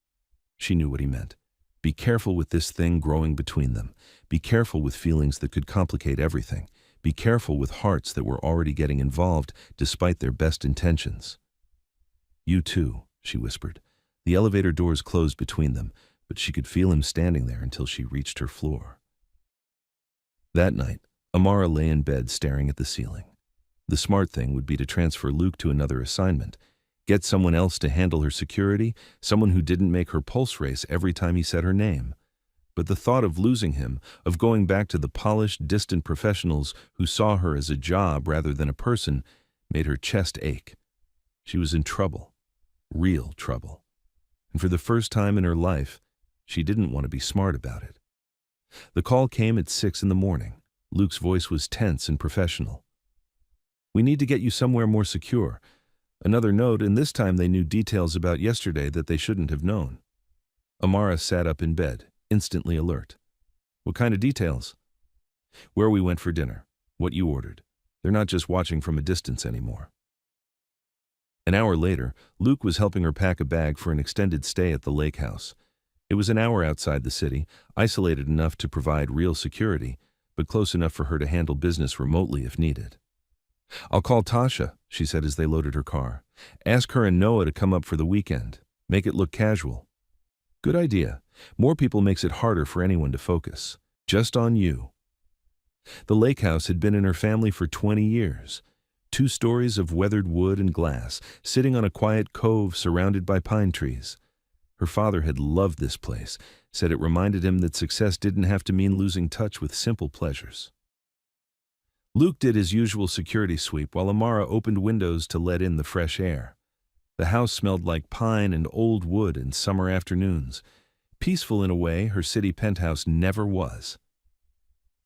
She knew what he meant. Be careful with this thing growing between them. Be careful with feelings that could complicate everything. Be careful with hearts that were already getting involved despite their best intentions. You too, she whispered. The elevator doors closed between them, but she could feel him standing there until she reached her floor. That night, Amara lay in bed staring at the ceiling. The smart thing would be to transfer Luke to another assignment, get someone else to handle her security, someone who didn't make her pulse race every time he said her name. But the thought of losing him, of going back to the polished, distant professionals who saw her as a job rather than a person, made her chest ache. She was in trouble, real trouble. And for the first time in her life, she didn't want to be smart about it. The call came at 6 a.m. Luke's voice was tense and professional. We need to get you somewhere more secure. Another note, and this time they knew details about yesterday that they shouldn't have known. Amara sat up in bed, instantly alert. What kind of details? Where we went for dinner, what you ordered. They're not just watching from a distance anymore. An hour later, Luke was helping her pack a bag for an extended stay at the lake house. It was an hour outside the city, isolated enough to provide real security, but close enough for her to handle business remotely if needed. I'll call Tasha, she said as they loaded her car. Ask her and Noah to come up for the weekend. Make it look casual. Good idea. More people makes it harder for anyone to focus. Just on you. The lake house had been in her family for 20 years. 2 stories of weathered wood and glass, sitting on a quiet cove surrounded by pine trees. Her father had loved this place, said it reminded him that success didn't have to mean losing touch with simple pleasures. Luke did his usual security sweep while Amara opened windows to let in the fresh air. The house smelled like pine and old wood in summer afternoons. Peaceful in a way her city penthouse never was.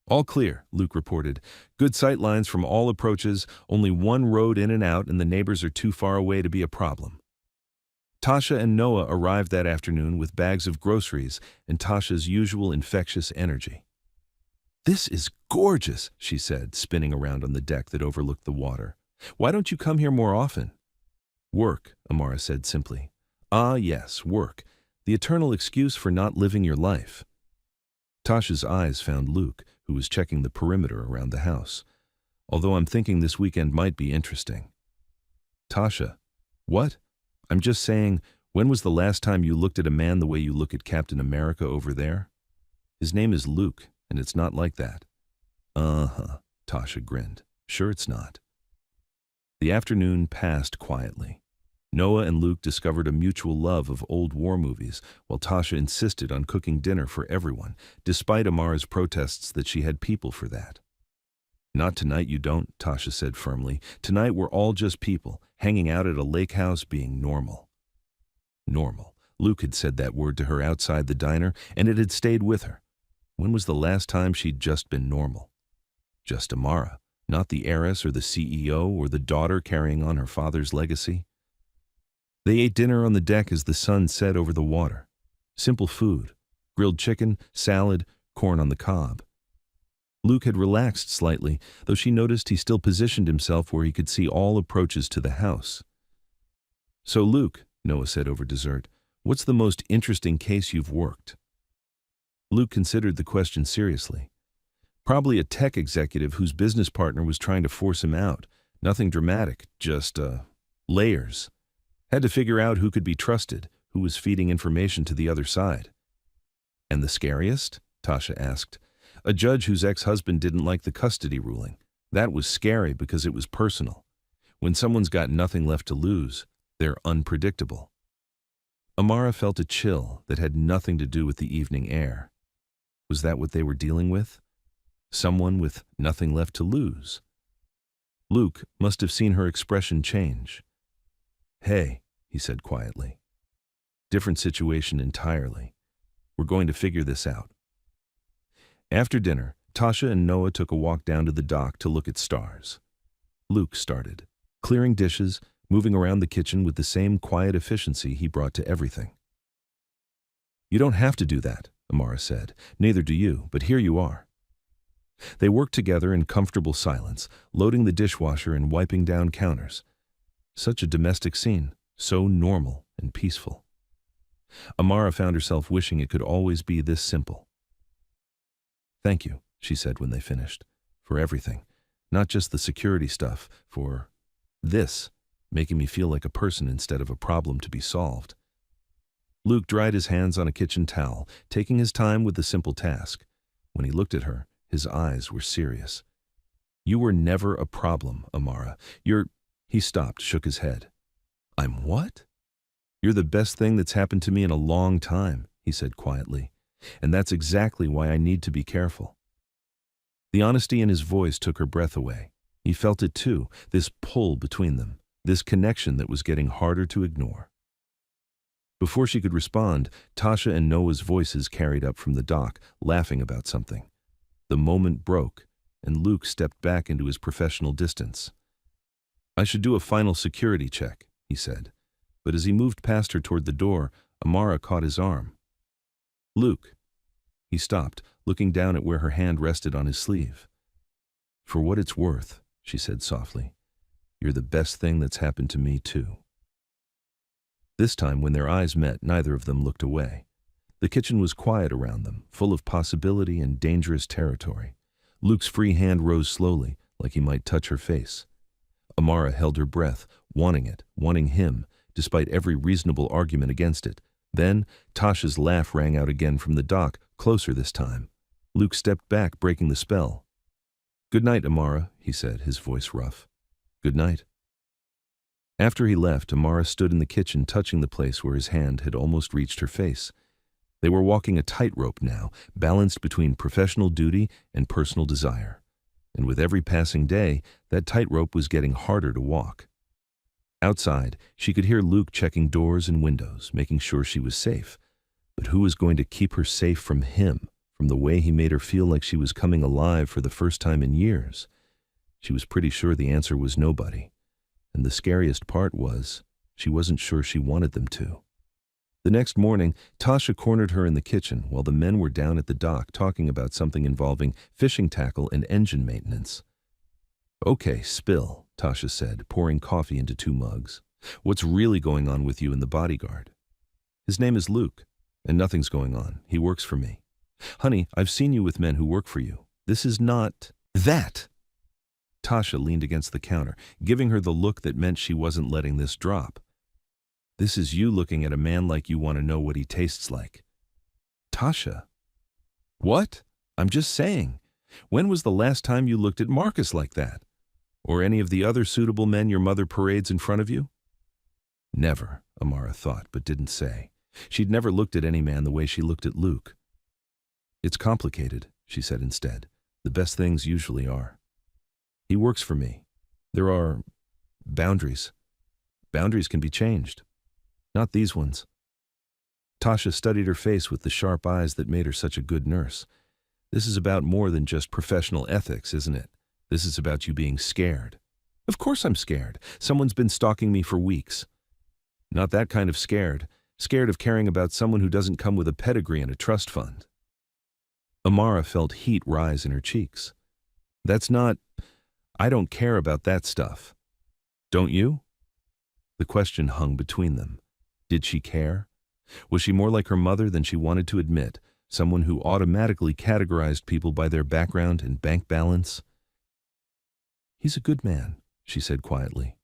"All clear," Luke reported. "Good sight lines from all approaches, only one road in and out, and the neighbors are too far away to be a problem." Tasha and Noah arrived that afternoon with bags of groceries and Tasha's usual infectious energy. "This is gorgeous," she said, spinning around on the deck that overlooked the water. "Why don't you come here more often?" "Work," Amara said simply. "Ah, yes, work. The eternal excuse for not living your life." Tasha's eyes found Luke, who was checking the perimeter around the house. "Although I'm thinking this weekend might be interesting." "Tasha, what?" "I'm just saying, when was the last time you looked at a man the way you look at Captain America over there? His name is Luke, and it's not like that." "Uh-huh," Tasha grinned. "Sure it's not." The afternoon passed quietly. Noah and Luke discovered a mutual love of old war movies, while Tasha insisted on cooking dinner for everyone, despite Amara's protests that she had people for that. "Not tonight you don't," Tasha said firmly. "Tonight we're all just people, hanging out at a lake house being normal." Normal. Luke had said that word to her outside the diner, and it had stayed with her. When was the last time she'd just been normal? Just Amara, not the heiress or the CEO or the daughter carrying on her father's legacy. They ate dinner on the deck as the sun set over the water. Simple food: grilled chicken, salad, corn on the cob. Luke had relaxed slightly, though she noticed he still positioned himself where he could see all approaches to the house. "So Luke," Noah said over dessert, "what's the most interesting case you've worked?" Luke considered the question seriously. Probably a tech executive whose business partner was trying to force him out. Nothing dramatic, just layers. Had to figure out who could be trusted, who was feeding information to the other side. "And the scariest?" Tasha asked. "A judge whose ex-husband didn't like the custody ruling. That was scary because it was personal. When someone's got nothing left to lose, they're unpredictable." Amara felt a chill that had nothing to do with the evening air. Was that what they were dealing with? Someone with nothing left to lose? Luke must have seen her expression change. "Hey," he said quietly. "Different situation entirely. We're going to figure this out." After dinner, Tasha and Noah took a walk down to the dock to look at stars. Luke started, clearing dishes, moving around the kitchen with the same quiet efficiency he brought to everything. "You don't have to do that," Amara said. "Neither do you, but here you are." They worked together in comfortable silence, loading the dishwasher and wiping down counters. Such a domestic scene, so normal and peaceful. Amara found herself wishing it could always be this simple. "Thank you," she said when they finished, "for everything. Not just the security stuff, for this, making me feel like a person instead of a problem to be solved." Luke dried his hands on a kitchen towel, taking his time with the simple task. When he looked at her, his eyes were serious. "You were never a problem, Amara. He stopped, shook his head. "I'm what?" "You're the best thing that's happened to me in a long time," he said quietly. "And that's exactly why I need to be careful." The honesty in his voice took her breath away. He felt it too, this pull between them, this connection that was getting harder to ignore. Before she could respond, Tasha and Noah's voices carried up from the dock, laughing about something. The moment broke, and Luke stepped back into his professional distance. "I should do a final security check," he said. But as he moved past her toward the door, Amara caught his arm. "Luke." He stopped, looking down at where her hand rested on his sleeve. "For what it's worth," she said softly, "you're the best thing that's happened to me too." This time, when their eyes met, neither of them looked away. The kitchen was quiet around them, full of possibility and dangerous territory. Luke's free hand rose slowly, like he might touch her face. Amara held her breath, wanting it, wanting him, despite every reasonable argument against it. Then, Tasha's laugh rang out again from the dock, closer this time. Luke stepped back, breaking the spell. "Good night, Amara," he said, his voice rough. "Good night." After he left, Amara stood in the kitchen touching the place where his hand had almost reached her face. They were walking a tightrope now, balanced between professional duty and personal desire. And with every passing day, that tightrope was getting harder to walk. Outside, she could hear Luke checking doors and windows, making sure she was safe. But who was going to keep her safe from him, from the way he made her feel like she was coming alive for the first time in years? She was pretty sure the answer was nobody. And the scariest part was, she wasn't sure she wanted them to. The next morning, Tasha cornered her in the kitchen while the men were down at the dock talking about something involving fishing tackle and engine maintenance. "Okay, spill," Tasha said, pouring coffee into 2 mugs. "What's really going on with you and the bodyguard?" "His name is Luke, and nothing's going on. He works for me." "Honey, I've seen you with men who work for you. This is not that." Tasha leaned against the counter, giving her the look that meant she wasn't letting this drop. "This is you looking at a man like you want to know what he tastes like." "Tasha." "What? I'm just saying. When was the last time you looked at Marcus like that? Or any of the other suitable men your mother parades in front of you?" Never, Amara thought, but didn't say. She'd never looked at any man the way she looked at Luke. "It's complicated," she said instead. "The best things usually are. He works for me. There are boundaries. Boundaries can be changed. Not these ones." Tasha studied her face with the sharp eyes that made her such a good nurse. "This is about more than just professional ethics, isn't it? This is about you being scared." "Of course I'm scared. Someone's been stalking me for weeks." "Not that kind of scared. Scared of caring about someone who doesn't come with a pedigree and a trust fund." Amara felt heat rise in her cheeks. "That's not... I don't care about that stuff." "Don't you?" The question hung between them. Did she care? Was she more like her mother than she wanted to admit, someone who automatically categorized people by their background and bank balance? "He's a good man," she said quietly.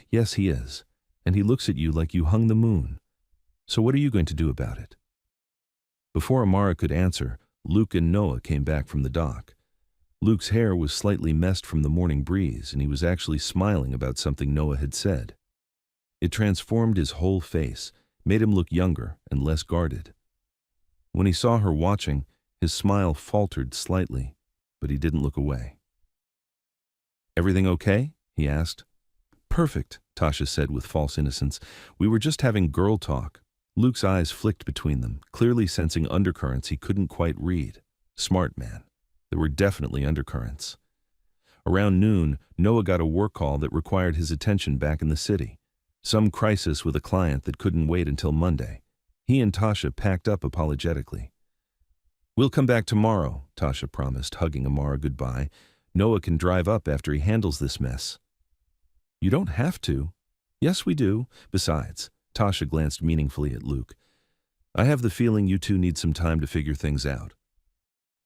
"Yes, he is. And he looks at you like you hung the moon. So what are you going to do about it?" Before Amara could answer, Luke and Noah came back from the dock. Luke's hair was slightly messed from the morning breeze, and he was actually smiling about something Noah had said. It transformed his whole face, made him look younger and less guarded. When he saw her watching, his smile faltered slightly, but he didn't look away. "Everything okay?" he asked. "Perfect," Tasha said with false innocence. "We were just having girl talk." Luke's eyes flicked between them, clearly sensing undercurrents he couldn't quite read. Smart man. There were definitely undercurrents. Around noon, Noah got a work call that required his attention back in the city. Some crisis with a client that couldn't wait until Monday. He and Tasha packed up apologetically. "We'll come back tomorrow," Tasha promised, hugging Amara goodbye. "Noah can drive up after he handles this mess." "You don't have to." "Yes, we do. Besides," Tasha glanced meaningfully at Luke, "I have the feeling you two need some time to figure things out."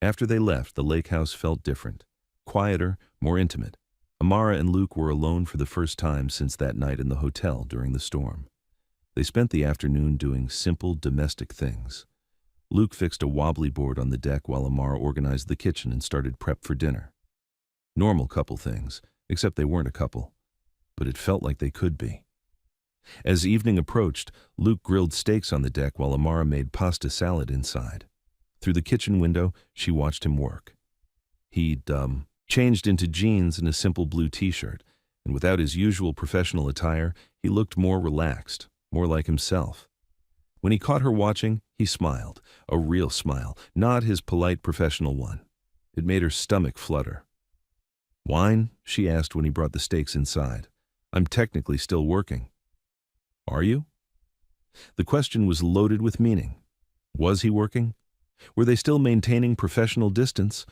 After they left, the lake house felt different. Quieter, more intimate. Amara and Luke were alone for the first time since that night in the hotel during the storm. They spent the afternoon doing simple domestic things. Luke fixed a wobbly board on the deck while Amara organized the kitchen and started prep for dinner. Normal couple things, except they weren't a couple. But it felt like they could be. As evening approached, Luke grilled steaks on the deck while Amara made pasta salad inside. Through the kitchen window, she watched him work. He'd changed into jeans and a simple blue t-shirt, and without his usual professional attire, he looked more relaxed, more like himself. When he caught her watching, he smiled, a real smile, not his polite professional one. It made her stomach flutter. "Wine?" she asked when he brought the steaks inside. "I'm technically still working." "Are you?" The question was loaded with meaning. Was he working? Were they still maintaining professional distance?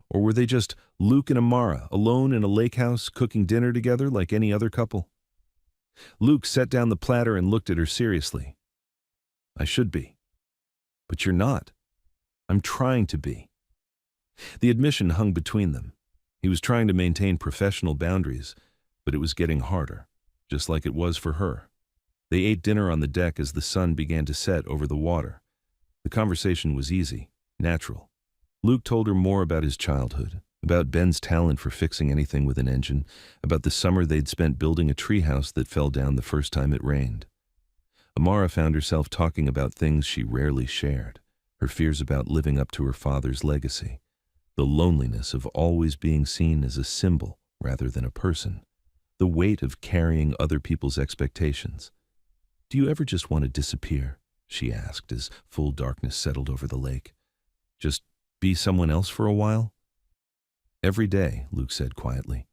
Or were they just Luke and Amara, alone in a lake house, cooking dinner together like any other couple? Luke set down the platter and looked at her seriously. "I should be." "But you're not." "I'm trying to be." The admission hung between them. He was trying to maintain professional boundaries, but it was getting harder, just like it was for her. They ate dinner on the deck as the sun began to set over the water. The conversation was easy, natural. Luke told her more about his childhood, About Ben's talent for fixing anything with an engine, about the summer they'd spent building a treehouse that fell down the first time it rained. Amara found herself talking about things she rarely shared, her fears about living up to her father's legacy, the loneliness of always being seen as a symbol rather than a person, the weight of carrying other people's expectations. "Do you ever just want to disappear?" she asked as full darkness settled over the lake. "Just be someone else for a while?" "Every day," Luke said quietly.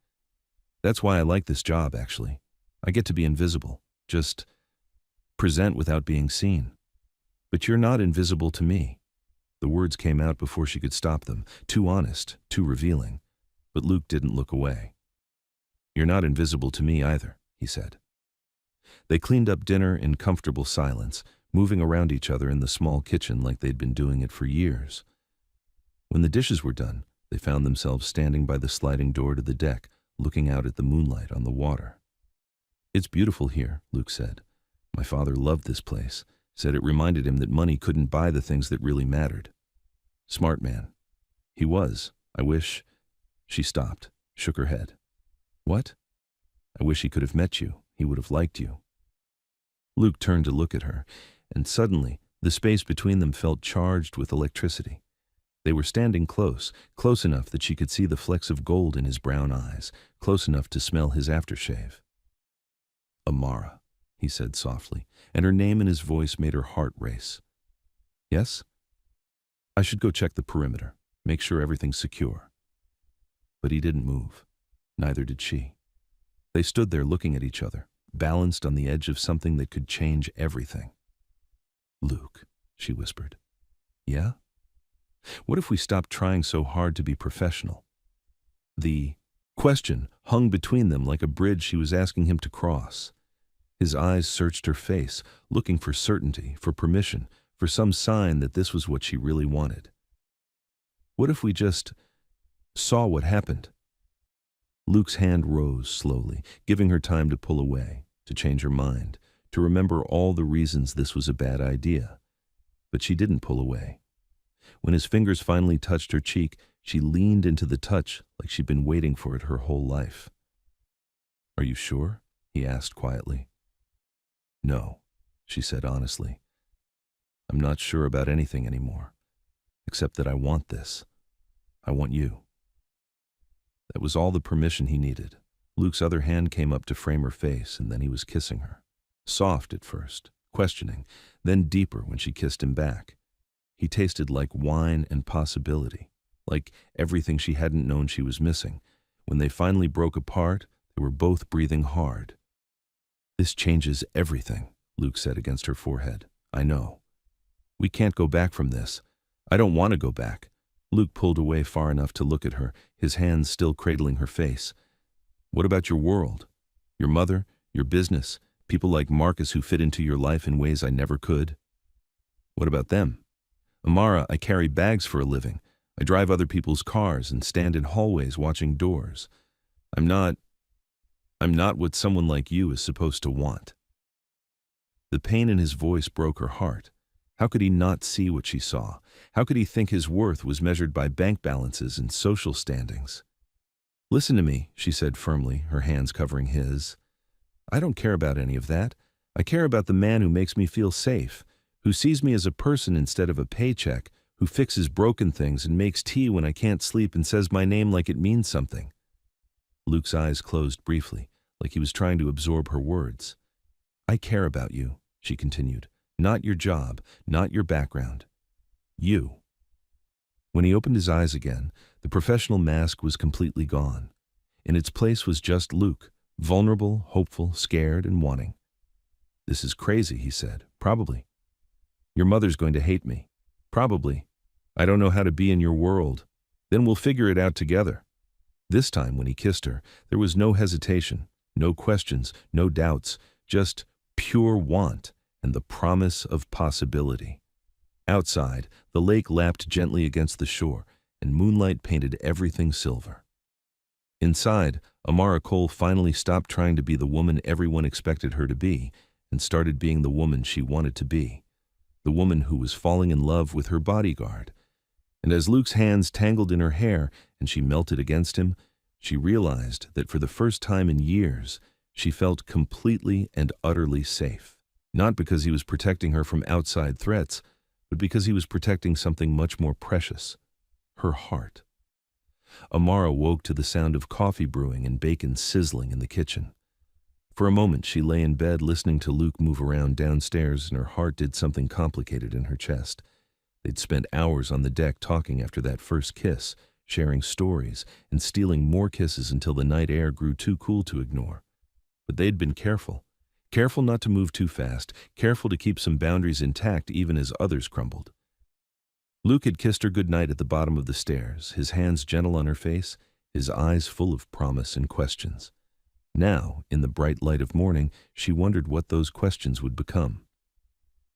"That's why I like this job, actually. I get to be invisible, just present without being seen. But you're not invisible to me." The words came out before she could stop them, too honest, too revealing. But Luke didn't look away. "You're not invisible to me either," he said. They cleaned up dinner in comfortable silence, moving around each other in the small kitchen like they'd been doing it for years. When the dishes were done, they found themselves standing by the sliding door to the deck, looking out at the moonlight on the water. "It's beautiful here," Luke said. "My father loved this place, said it reminded him that money couldn't buy the things that really mattered. Smart man. He was. I wish—" She stopped, shook her head. "What?" "I wish he could have met you. He would have liked you." Luke turned to look at her, and suddenly the space between them felt charged with electricity. They were standing close, close enough that she could see the flecks of gold in his brown eyes, close enough to smell his aftershave. "Amara," he said softly, and her name and his voice made her heart race. "Yes? I should go check the perimeter, make sure everything's secure." But he didn't move. Neither did she. They stood there looking at each other, balanced on the edge of something that could change everything. "Luke," she whispered. "Yeah? What if we stopped trying so hard to be professional?" The question hung between them like a bridge she was asking him to cross. His eyes searched her face, looking for certainty, for permission, for some sign that this was what she really wanted. "What if we just saw what happened?" Luke's hand rose slowly, giving her time to pull away, to change her mind, to remember all the reasons this was a bad idea. But she didn't pull away. When his fingers finally touched her cheek, she leaned into the touch like she'd been waiting for it her whole life. "Are you sure?" he asked quietly. "No," she said honestly. "I'm not sure about anything anymore, except that I want this. I want you." That was all the permission he needed. Luke's other hand came up to frame her face, and then he was kissing her. Soft at first, questioning, then deeper when she kissed him back. He tasted like wine and possibility, like everything she hadn't known she was missing. When they finally broke apart, they were both breathing hard. "This changes everything," Luke said against her forehead. "I know. We can't go back from this. I don't want to go back." Luke pulled away far enough to look at her, his hands still cradling her face. "What about your world? Your mother, your business, people like Marcus who fit into your life in ways I never could? What about them? Amara, I carry bags for a living. I drive other people's cars and stand in hallways watching doors. I'm not what someone like you is supposed to want." The pain in his voice broke her heart. How could he not see what she saw? How could he think his worth was measured by bank balances and social standings? "Listen to me," she said firmly, her hands covering his. "I don't care about any of that. I care about the man who makes me feel safe, who sees me as a person instead of a paycheck, who fixes broken things and makes tea when I can't sleep and says my name like it means something." Luke's eyes closed briefly, like he was trying to absorb her words. "I care about you," she continued. "Not your job, not your background. You." When he opened his eyes again, the professional mask was completely gone. In its place was just Luke, vulnerable, hopeful, scared, and wanting. "This is crazy," he said. "Probably. Your mother's going to hate me. Probably. I don't know how to be in your world. Then we'll figure it out together." This time, when he kissed her, there was no hesitation, no questions, no doubts, just pure want and the promise of possibility. Outside, the lake lapped gently against the shore, and moonlight painted everything silver. Inside, Amara Cole finally stopped trying to be the woman everyone expected her to be and started being the woman she wanted to be, the woman who was falling in love with her bodyguard. And as Luke's hands tangled in her hair and she melted against him, she realized that for the first time in years, she felt completely and utterly safe. Not because he was protecting her from outside threats, but because he was protecting something much more precious, her heart. Amara woke to the sound of coffee brewing and bacon sizzling in the kitchen. For a moment, she lay in bed listening to Luke move around downstairs, and her heart did something complicated in her chest. They'd spent hours on the deck talking after that first kiss, sharing stories and stealing more kisses until the night air grew too cool to ignore. But they'd been careful. Careful not to move too fast, careful to keep some boundaries intact even as others crumbled. Luke had kissed her goodnight at the bottom of the stairs, his hands gentle on her face, his eyes full of promise and questions. Now, in the bright light of morning, she wondered what those questions would become.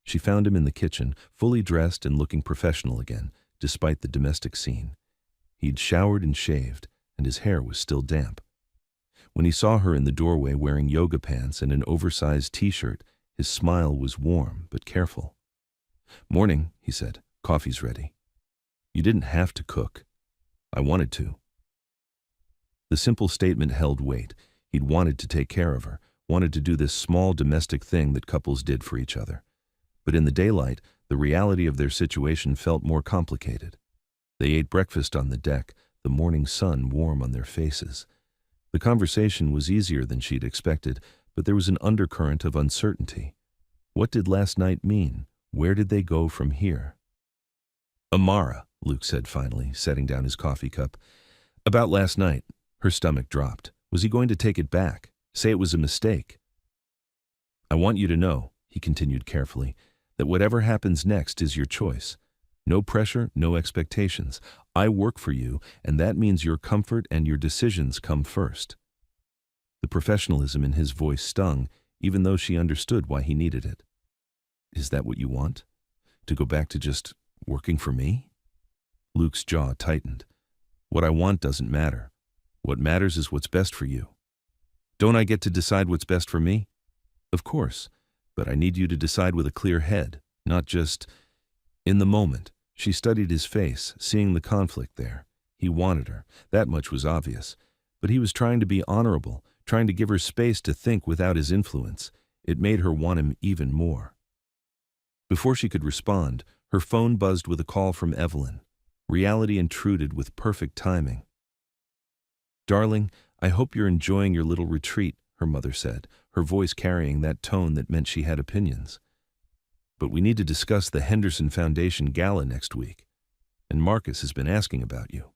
She found him in the kitchen, fully dressed and looking professional again, despite the domestic scene. He'd showered and shaved, and his hair was still damp. When he saw her in the doorway wearing yoga pants and an oversized t-shirt, his smile was warm but careful. "Morning," he said. "Coffee's ready." "You didn't have to cook. I wanted to." The simple statement held weight. He'd wanted to take care of her, wanted to do this small domestic thing that couples did for each other. But in the daylight, the reality of their situation felt more complicated. They ate breakfast on the deck, the morning sun warm on their faces. The conversation was easier than she'd expected, but there was an undercurrent of uncertainty. What did last night mean? Where did they go from here? "Amara," Luke said finally, setting down his coffee cup. "About last night." Her stomach dropped. Was he going to take it back? Say it was a mistake? "I want you to know," he continued carefully, "that whatever happens next is your choice. No pressure, no expectations. I work for you, and that means your comfort and your decisions come first." The professionalism in his voice stung, even though she understood why he needed it. "Is that what you want? To go back to just working for me?" Luke's jaw tightened. "What I want doesn't matter. What matters is what's best for you." "Don't I get to decide what's best for me?" "Of course, but I need you to decide with a clear head, not just..." In the moment, she studied his face, seeing the conflict there. He wanted her, that much was obvious, but he was trying to be honorable, trying to give her space to think without his influence. It made her want him even more. Before she could respond, her phone buzzed with a call from Evelyn. Reality intruded with perfect timing. "Darling, I hope you're enjoying your little retreat," her mother said, her voice carrying that tone that meant she had opinions. "But we need to discuss the Henderson Foundation Gala next week, and Marcus has been asking about you."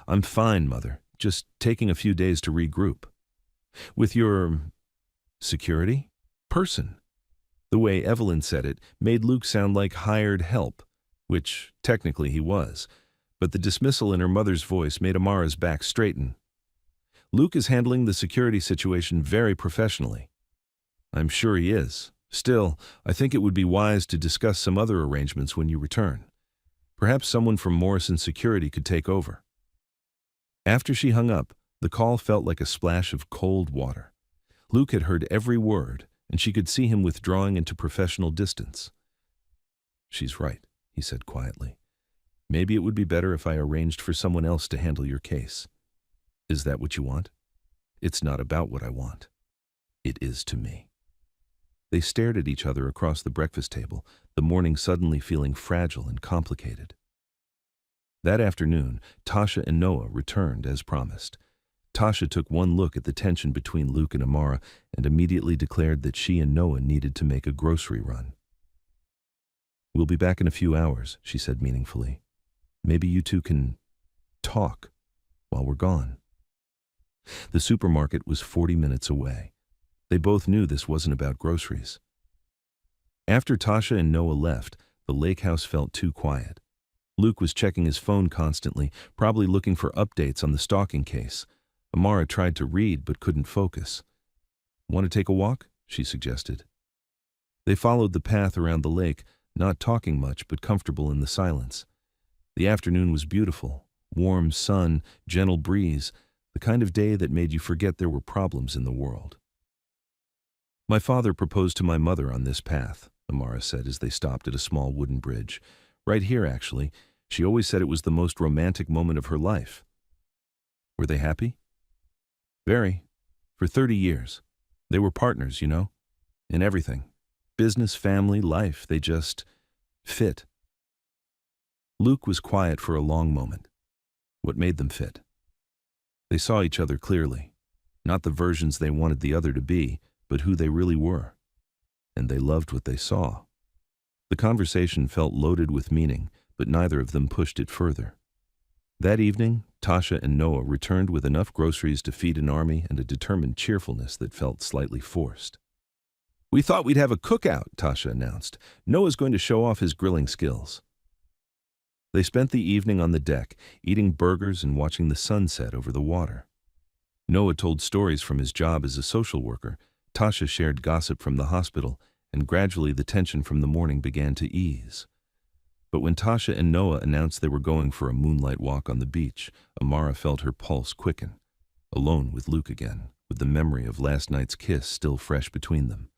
"I'm fine, Mother, just taking a few days to regroup." "With your... security? Person?" The way Evelyn said it made Luke sound like hired help, which technically he was, but the dismissal in her mother's voice made Amara's back straighten. "Luke is handling the security situation very professionally." "I'm sure he is. Still, I think it would be wise to discuss some other arrangements when you return. Perhaps someone from Morrison Security could take over." After she hung up, the call felt like a splash of cold water. Luke had heard every word, and she could see him withdrawing into professional distance. "She's right," he said quietly. "Maybe it would be better if I arranged for someone else to handle your case." "Is that what you want?" "It's not about what I want. It is to me." They stared at each other across the breakfast table, the morning suddenly feeling fragile and complicated. That afternoon, Tasha and Noah returned as promised. Tasha took one look at the tension between Luke and Amara and immediately declared that she and Noah needed to make a grocery run. "We'll be back in a few hours," she said meaningfully. "Maybe you two can talk while we're gone." The supermarket was 40 minutes away. They both knew this wasn't about groceries. After Tasha and Noah left, the lake house felt too quiet. Luke was checking his phone constantly, probably looking for updates on the stalking case. Amara tried to read but couldn't focus. "Want to take a walk?" she suggested. They followed the path around the lake, not talking much but comfortable in the silence. The afternoon was beautiful. Warm sun, gentle breeze, the kind of day that made you forget there were problems in the world. "My father proposed to my mother on this path," Amara said as they stopped at a small wooden bridge. "Right here, actually. She always said it was the most romantic moment of her life. Were they happy? Very. For 30 years. They were partners, you know, in everything. Business, family, life, they just fit. Luke was quiet for a long moment. What made them fit? They saw each other clearly. Not the versions they wanted the other to be, but who they really were. And they loved what they saw. The conversation felt loaded with meaning, but neither of them pushed it further. That evening, Tasha and Noah returned with enough groceries to feed an army and a determined cheerfulness that felt slightly forced. "We thought we'd have a cookout," Tasha announced. "Noah's going to show off his grilling skills." They spent the evening on the deck, eating burgers and watching the sunset over the water. Noah told stories from his job as a social worker, Tasha shared gossip from the hospital, and gradually the tension from the morning began to ease. But when Tasha and Noah announced they were going for a moonlight walk on the beach, Amara felt her pulse quicken, alone with Luke again, with the memory of last night's kiss still fresh between them.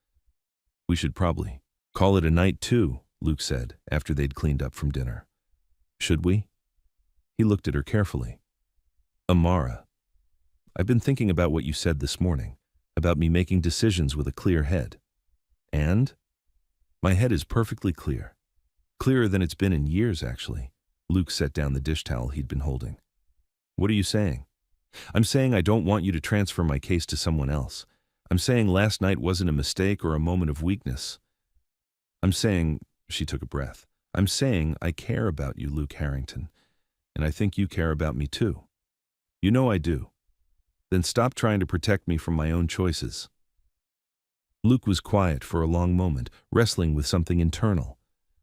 "We should probably call it a night too," Luke said, after they'd cleaned up from dinner. "Should we?" He looked at her carefully. "Amara, I've been thinking about what you said this morning, about me making decisions with a clear head. And? My head is perfectly clear. Clearer than it's been in years, actually." Luke set down the dish towel he'd been holding. "What are you saying?" "I'm saying I don't want you to transfer my case to someone else. I'm saying last night wasn't a mistake or a moment of weakness. I'm saying," she took a breath, "I'm saying I care about you, Luke Harrington, and I think you care about me too. You know I do. Then stop trying to protect me from my own choices." Luke was quiet for a long moment, wrestling with something internal.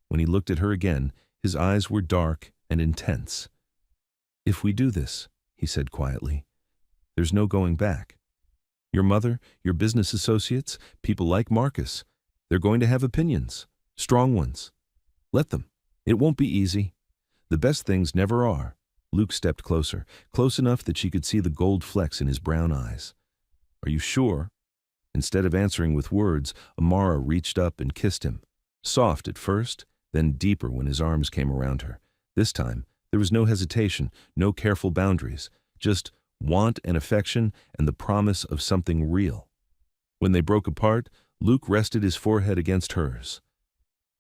When he looked at her again, his eyes were dark and intense. "If we do this," he said quietly, "there's no going back. Your mother, your business associates, people like Marcus, they're going to have opinions, strong ones. Let them. It won't be easy. The best things never are." Luke stepped closer, close enough that she could see the gold flecks in his brown eyes. "Are you sure?" Instead of answering with words, Amara reached up and kissed him. Soft at first, then deeper when his arms came around her. This time, there was no hesitation, no careful boundaries, just want and affection and the promise of something real. When they broke apart, Luke rested his forehead against hers.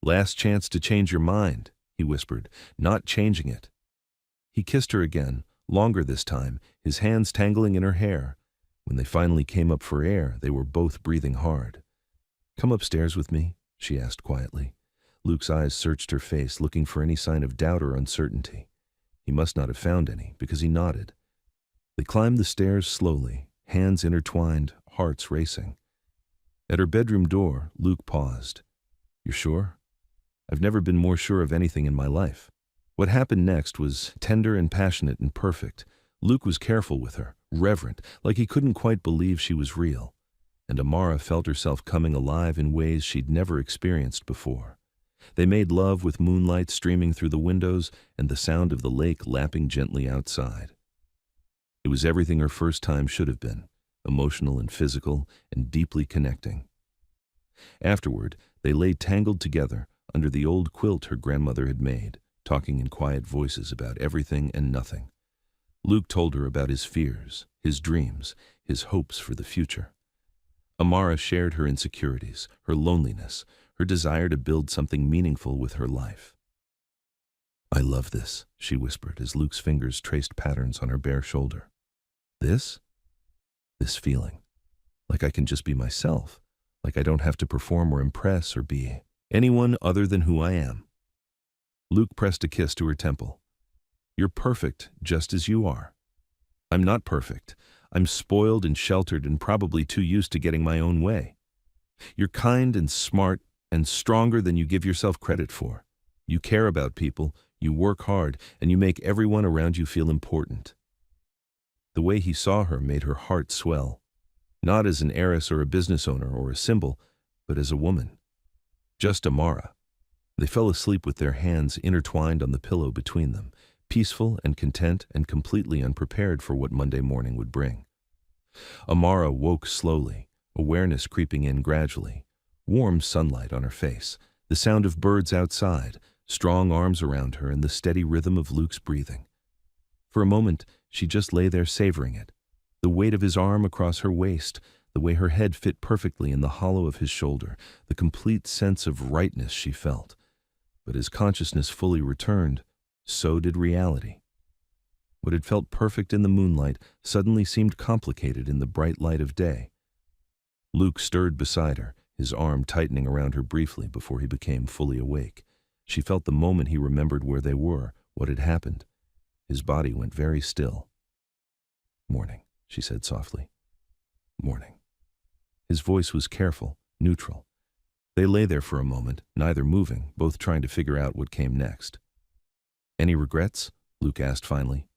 "Last chance to change your mind," he whispered, "not changing it." He kissed her again, longer this time, his hands tangling in her hair. When they finally came up for air, they were both breathing hard. "Come upstairs with me?" she asked quietly. Luke's eyes searched her face, looking for any sign of doubt or uncertainty. He must not have found any, because he nodded. They climbed the stairs slowly, hands intertwined, hearts racing. At her bedroom door, Luke paused. "You're sure?" "I've never been more sure of anything in my life." What happened next was tender and passionate and perfect. Luke was careful with her, reverent, like he couldn't quite believe she was real. And Amara felt herself coming alive in ways she'd never experienced before. They made love with moonlight streaming through the windows and the sound of the lake lapping gently outside. It was everything her first time should have been, emotional and physical and deeply connecting. Afterward, they lay tangled together under the old quilt her grandmother had made, talking in quiet voices about everything and nothing. Luke told her about his fears, his dreams, his hopes for the future. Amara shared her insecurities, her loneliness, her desire to build something meaningful with her life. "I love this," she whispered as Luke's fingers traced patterns on her bare shoulder. "This? This feeling. Like I can just be myself. Like I don't have to perform or impress or be anyone other than who I am." Luke pressed a kiss to her temple. "You're perfect just as you are." "I'm not perfect. I'm spoiled and sheltered and probably too used to getting my own way. You're kind and smart and stronger than you give yourself credit for. You care about people, you work hard, and you make everyone around you feel important." The way he saw her made her heart swell, not as an heiress or a business owner or a symbol, but as a woman. Just Amara. They fell asleep with their hands intertwined on the pillow between them, peaceful and content and completely unprepared for what Monday morning would bring. Amara woke slowly, awareness creeping in gradually. Warm sunlight on her face, the sound of birds outside, strong arms around her and the steady rhythm of Luke's breathing. For a moment, she just lay there savoring it. The weight of his arm across her waist, the way her head fit perfectly in the hollow of his shoulder, the complete sense of rightness she felt. But as consciousness fully returned, so did reality. What had felt perfect in the moonlight suddenly seemed complicated in the bright light of day. Luke stirred beside her, his arm tightening around her briefly before he became fully awake. She felt the moment he remembered where they were, what had happened. His body went very still. "Morning," she said softly. "Morning." His voice was careful, neutral. They lay there for a moment, neither moving, both trying to figure out what came next. "Any regrets?" Luke asked finally.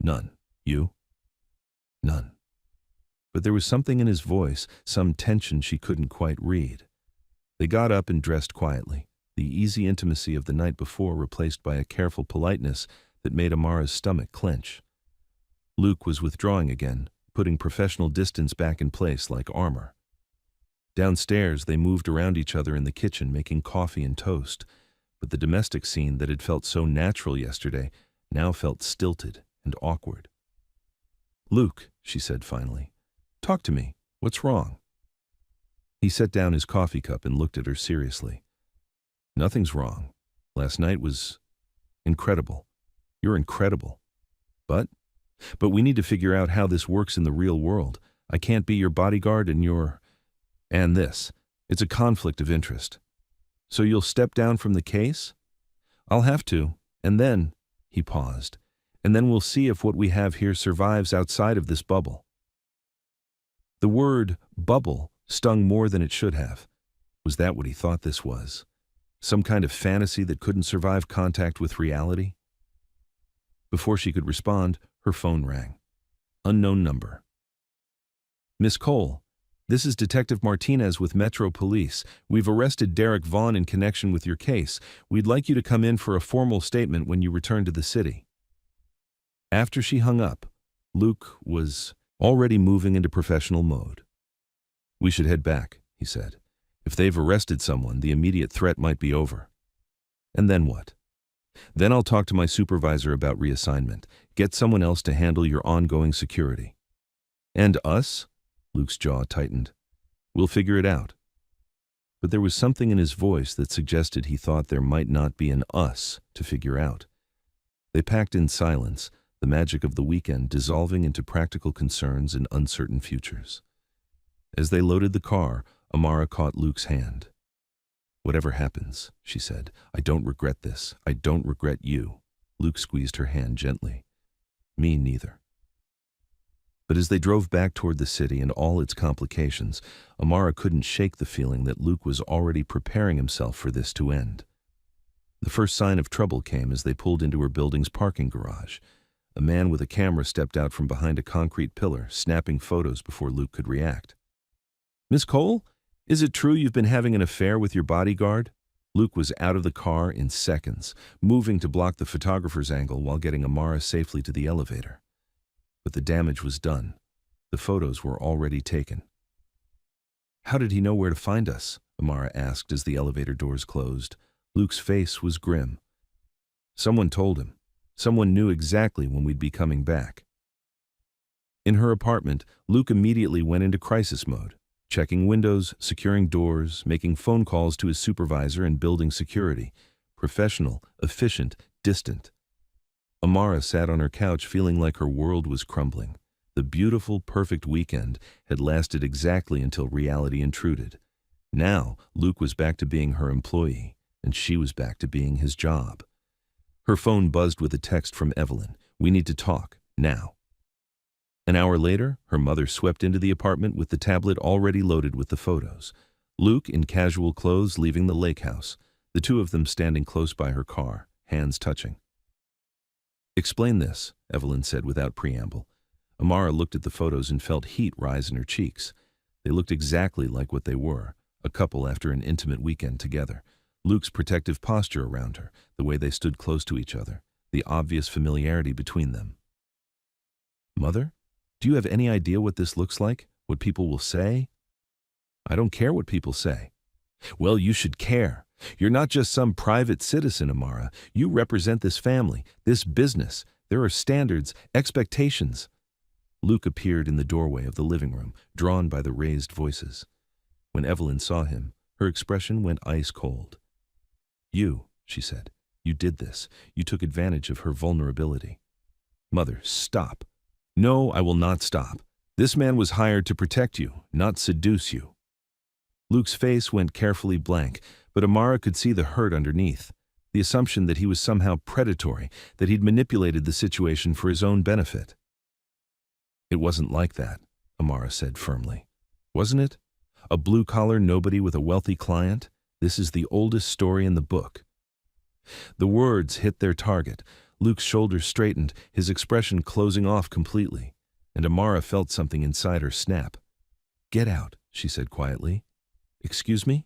"None. You?" "None." But there was something in his voice, some tension she couldn't quite read. They got up and dressed quietly, the easy intimacy of the night before replaced by a careful politeness that made Amara's stomach clench. Luke was withdrawing again, putting professional distance back in place like armor. Downstairs, they moved around each other in the kitchen, making coffee and toast, but the domestic scene that had felt so natural yesterday now felt stilted and awkward. "Luke," she said finally, "talk to me. What's wrong?" He set down his coffee cup and looked at her seriously. "Nothing's wrong. Last night was incredible. You're incredible. But we need to figure out how this works in the real world. I can't be your bodyguard and this. It's a conflict of interest. So you'll step down from the case? I'll have to, and then," he paused, "and then we'll see if what we have here survives outside of this bubble." The word bubble stung more than it should have. Was that what he thought this was? Some kind of fantasy that couldn't survive contact with reality? Before she could respond, her phone rang. Unknown number. "Miss Cole, this is Detective Martinez with Metro Police. We've arrested Derek Vaughn in connection with your case. We'd like you to come in for a formal statement when you return to the city." After she hung up, Luke was already moving into professional mode. "We should head back," he said. "If they've arrested someone, the immediate threat might be over." "And then what?" "Then I'll talk to my supervisor about reassignment. Get someone else to handle your ongoing security." "And us?" Luke's jaw tightened. "We'll figure it out." But there was something in his voice that suggested he thought there might not be an us to figure out. They packed in silence, the magic of the weekend dissolving into practical concerns and uncertain futures. As they loaded the car, Amara caught Luke's hand. "Whatever happens," she said, "I don't regret this. I don't regret you." Luke squeezed her hand gently. "Me neither." But as they drove back toward the city and all its complications, Amara couldn't shake the feeling that Luke was already preparing himself for this to end. The first sign of trouble came as they pulled into her building's parking garage. A man with a camera stepped out from behind a concrete pillar, snapping photos before Luke could react. "Miss Cole, is it true you've been having an affair with your bodyguard?" Luke was out of the car in seconds, moving to block the photographer's angle while getting Amara safely to the elevator. But the damage was done. The photos were already taken. "How did he know where to find us?" Amara asked as the elevator doors closed. Luke's face was grim. "Someone told him. Someone knew exactly when we'd be coming back." In her apartment, Luke immediately went into crisis mode, checking windows, securing doors, making phone calls to his supervisor and building security. Professional, efficient, distant. Amara sat on her couch feeling like her world was crumbling. The beautiful, perfect weekend had lasted exactly until reality intruded. Now, Luke was back to being her employee, and she was back to being his job. Her phone buzzed with a text from Evelyn. "We need to talk, now." An hour later, her mother swept into the apartment with the tablet already loaded with the photos. Luke, in casual clothes, leaving the lake house, the two of them standing close by her car, hands touching. "Explain this," Evelyn said without preamble. Amara looked at the photos and felt heat rise in her cheeks. They looked exactly like what they were, a couple after an intimate weekend together. Luke's protective posture around her, the way they stood close to each other, the obvious familiarity between them. "Mother, do you have any idea what this looks like? What people will say?" "I don't care what people say." "Well, you should care. You're not just some private citizen, Amara. You represent this family, this business. There are standards, expectations. Luke appeared in the doorway of the living room, drawn by the raised voices. When Evelyn saw him, her expression went ice cold. You, she said, you did this. You took advantage of her vulnerability. Mother, stop. No, I will not stop. This man was hired to protect you, not seduce you. Luke's face went carefully blank, but Amara could see the hurt underneath, the assumption that he was somehow predatory, that he'd manipulated the situation for his own benefit. It wasn't like that, Amara said firmly. Wasn't it? A blue-collar nobody with a wealthy client? This is the oldest story in the book. The words hit their target. Luke's shoulders straightened, his expression closing off completely, and Amara felt something inside her snap. Get out, she said quietly. Excuse me?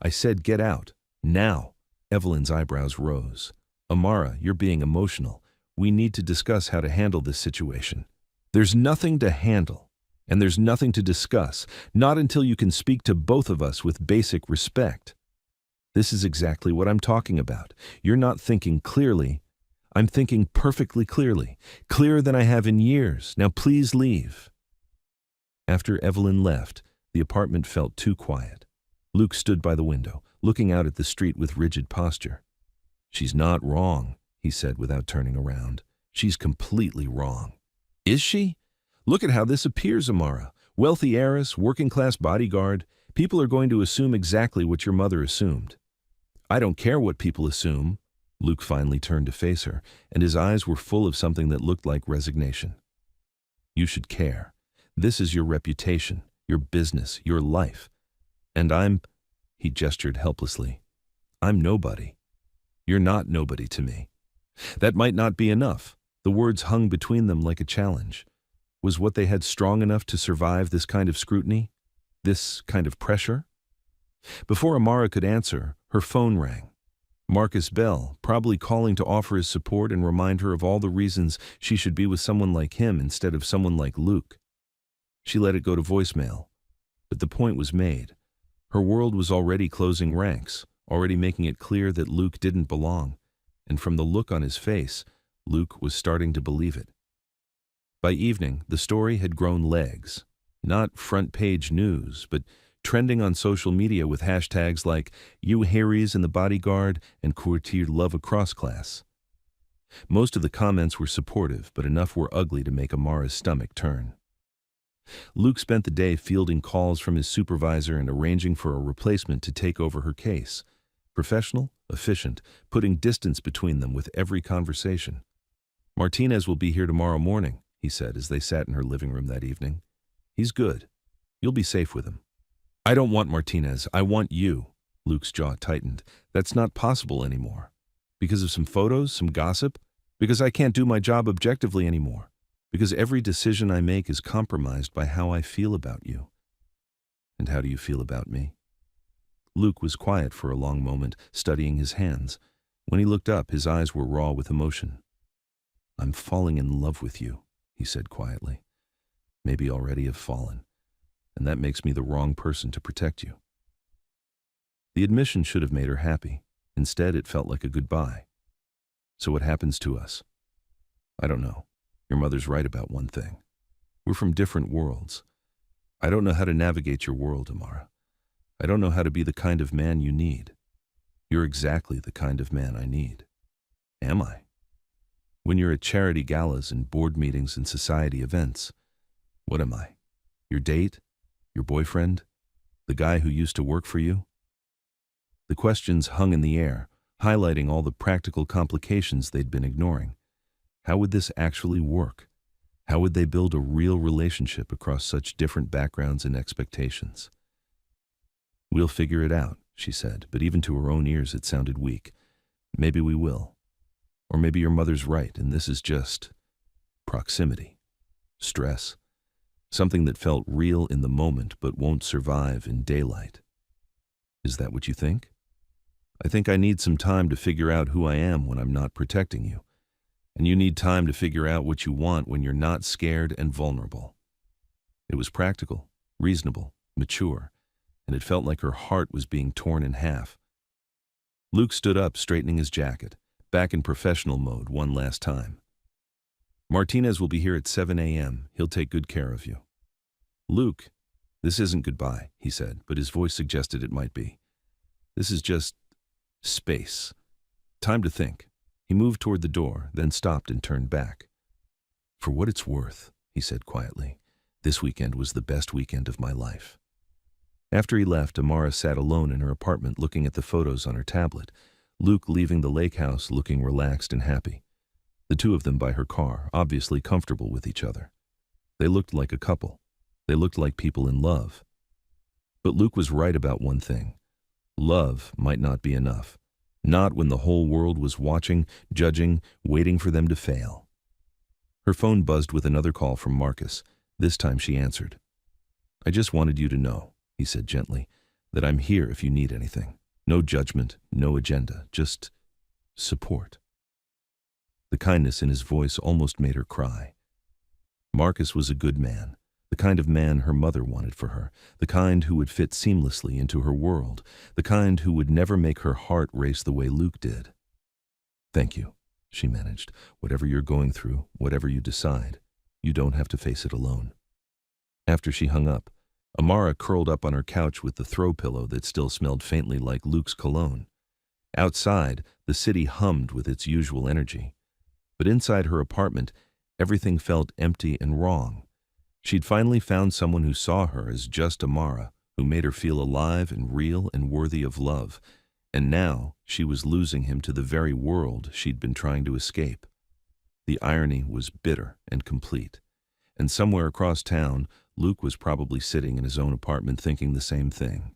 I said get out. Now. Evelyn's eyebrows rose. Amara, you're being emotional. We need to discuss how to handle this situation. There's nothing to handle, and there's nothing to discuss, not until you can speak to both of us with basic respect. This is exactly what I'm talking about. You're not thinking clearly. I'm thinking perfectly clearly, clearer than I have in years. Now please leave. After Evelyn left, the apartment felt too quiet. Luke stood by the window, looking out at the street with rigid posture. She's not wrong, he said without turning around. She's completely wrong. Is she? Look at how this appears, Amara. Wealthy heiress, working-class bodyguard. People are going to assume exactly what your mother assumed. I don't care what people assume. Luke finally turned to face her, and his eyes were full of something that looked like resignation. You should care. This is your reputation, your business, your life. And he gestured helplessly. I'm nobody. You're not nobody to me. That might not be enough. The words hung between them like a challenge. Was what they had strong enough to survive this kind of scrutiny? This kind of pressure? Before Amara could answer, her phone rang. Marcus Bell, probably calling to offer his support and remind her of all the reasons she should be with someone like him instead of someone like Luke. She let it go to voicemail. But the point was made. Her world was already closing ranks, already making it clear that Luke didn't belong. And from the look on his face, Luke was starting to believe it. By evening, the story had grown legs. Not front-page news, but trending on social media with hashtags like You Harry's in the Bodyguard and Courtier Love Across Class. Most of the comments were supportive, but enough were ugly to make Amara's stomach turn. Luke spent the day fielding calls from his supervisor and arranging for a replacement to take over her case. Professional, efficient, putting distance between them with every conversation. Martinez will be here tomorrow morning, he said as they sat in her living room that evening. He's good. You'll be safe with him. I don't want Martinez. I want you. Luke's jaw tightened. That's not possible anymore. Because of some photos, some gossip? Because I can't do my job objectively anymore. Because every decision I make is compromised by how I feel about you. And how do you feel about me? Luke was quiet for a long moment, studying his hands. When he looked up, his eyes were raw with emotion. I'm falling in love with you, he said quietly. Maybe already have fallen, and that makes me the wrong person to protect you. The admission should have made her happy. Instead, it felt like a goodbye. So what happens to us? I don't know. Your mother's right about one thing. We're from different worlds. I don't know how to navigate your world, Amara. I don't know how to be the kind of man you need. You're exactly the kind of man I need. Am I? When you're at charity galas and board meetings and society events, what am I? Your date? Your boyfriend? The guy who used to work for you? The questions hung in the air, highlighting all the practical complications they'd been ignoring. How would this actually work? How would they build a real relationship across such different backgrounds and expectations? We'll figure it out, she said, but even to her own ears it sounded weak. Maybe we will. Or maybe your mother's right, and this is just proximity, stress, something that felt real in the moment but won't survive in daylight. Is that what you think? I think I need some time to figure out who I am when I'm not protecting you. And you need time to figure out what you want when you're not scared and vulnerable. It was practical, reasonable, mature, and it felt like her heart was being torn in half. Luke stood up, straightening his jacket, back in professional mode one last time. Martinez will be here at 7 a.m. He'll take good care of you. Luke, this isn't goodbye, he said, but his voice suggested it might be. This is just space. Time to think. He moved toward the door, then stopped and turned back. For what it's worth, he said quietly, this weekend was the best weekend of my life. After he left, Amara sat alone in her apartment looking at the photos on her tablet, Luke leaving the lake house looking relaxed and happy. The two of them by her car, obviously comfortable with each other. They looked like a couple. They looked like people in love. But Luke was right about one thing. Love might not be enough. Not when the whole world was watching, judging, waiting for them to fail. Her phone buzzed with another call from Marcus. This time she answered. I just wanted you to know, he said gently, that I'm here if you need anything. No judgment, no agenda, just support. The kindness in his voice almost made her cry. Marcus was a good man, the kind of man her mother wanted for her, the kind who would fit seamlessly into her world, the kind who would never make her heart race the way Luke did. Thank you, she managed. Whatever you're going through, whatever you decide, you don't have to face it alone. After she hung up, Amara curled up on her couch with the throw pillow that still smelled faintly like Luke's cologne. Outside, the city hummed with its usual energy. But inside her apartment, everything felt empty and wrong. She'd finally found someone who saw her as just Amara, who made her feel alive and real and worthy of love. And now she was losing him to the very world she'd been trying to escape. The irony was bitter and complete. And somewhere across town, Luke was probably sitting in his own apartment thinking the same thing,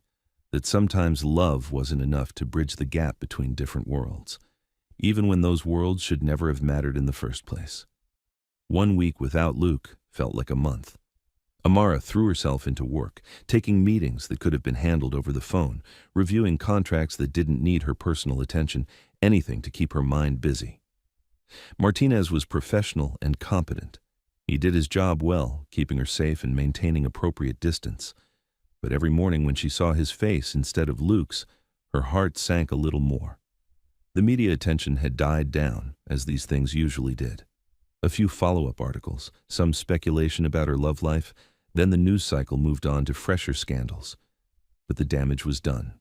that sometimes love wasn't enough to bridge the gap between different worlds, even when those worlds should never have mattered in the first place. 1 week without Luke felt like a month. Amara threw herself into work, taking meetings that could have been handled over the phone, reviewing contracts that didn't need her personal attention, anything to keep her mind busy. Martinez was professional and competent. He did his job well, keeping her safe and maintaining appropriate distance. But every morning when she saw his face instead of Luke's, her heart sank a little more. The media attention had died down, as these things usually did. A few follow-up articles, some speculation about her love life, then the news cycle moved on to fresher scandals. But the damage was done.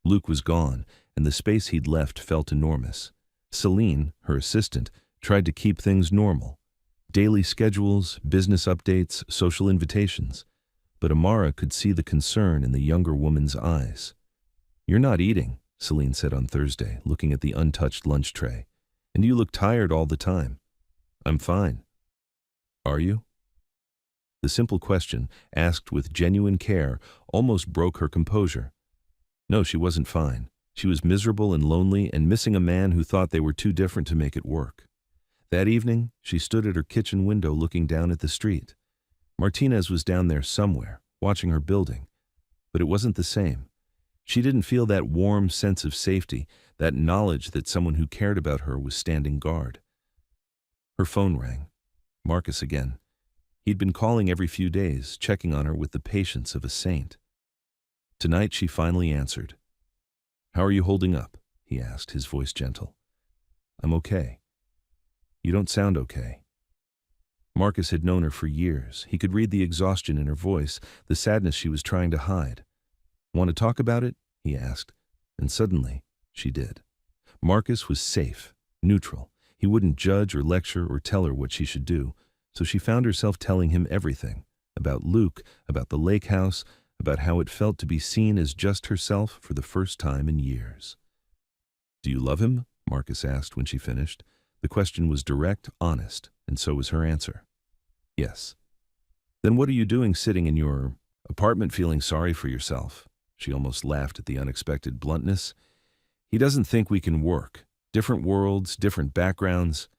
Luke was gone, and the space he'd left felt enormous. Celine, her assistant, tried to keep things normal. Daily schedules, business updates, social invitations. But Amara could see the concern in the younger woman's eyes. You're not eating, Celine said on Thursday, looking at the untouched lunch tray. And you look tired all the time. I'm fine. Are you? The simple question, asked with genuine care, almost broke her composure. No, she wasn't fine. She was miserable and lonely and missing a man who thought they were too different to make it work. That evening, she stood at her kitchen window looking down at the street. Martinez was down there somewhere, watching her building. But it wasn't the same. She didn't feel that warm sense of safety, that knowledge that someone who cared about her was standing guard. Her phone rang. Marcus again. He'd been calling every few days, checking on her with the patience of a saint. Tonight she finally answered. How are you holding up? He asked, his voice gentle. I'm okay. You don't sound okay. Marcus had known her for years. He could read the exhaustion in her voice, the sadness she was trying to hide. Want to talk about it? He asked, and suddenly she did. Marcus was safe, neutral. He wouldn't judge or lecture or tell her what she should do, so she found herself telling him everything, about Luke, about the lake house, about how it felt to be seen as just herself for the first time in years. Do you love him? Marcus asked when she finished. The question was direct, honest, and so was her answer. Yes. Then what are you doing sitting in your apartment feeling sorry for yourself? She almost laughed at the unexpected bluntness. He doesn't think we can work. Different worlds, different backgrounds.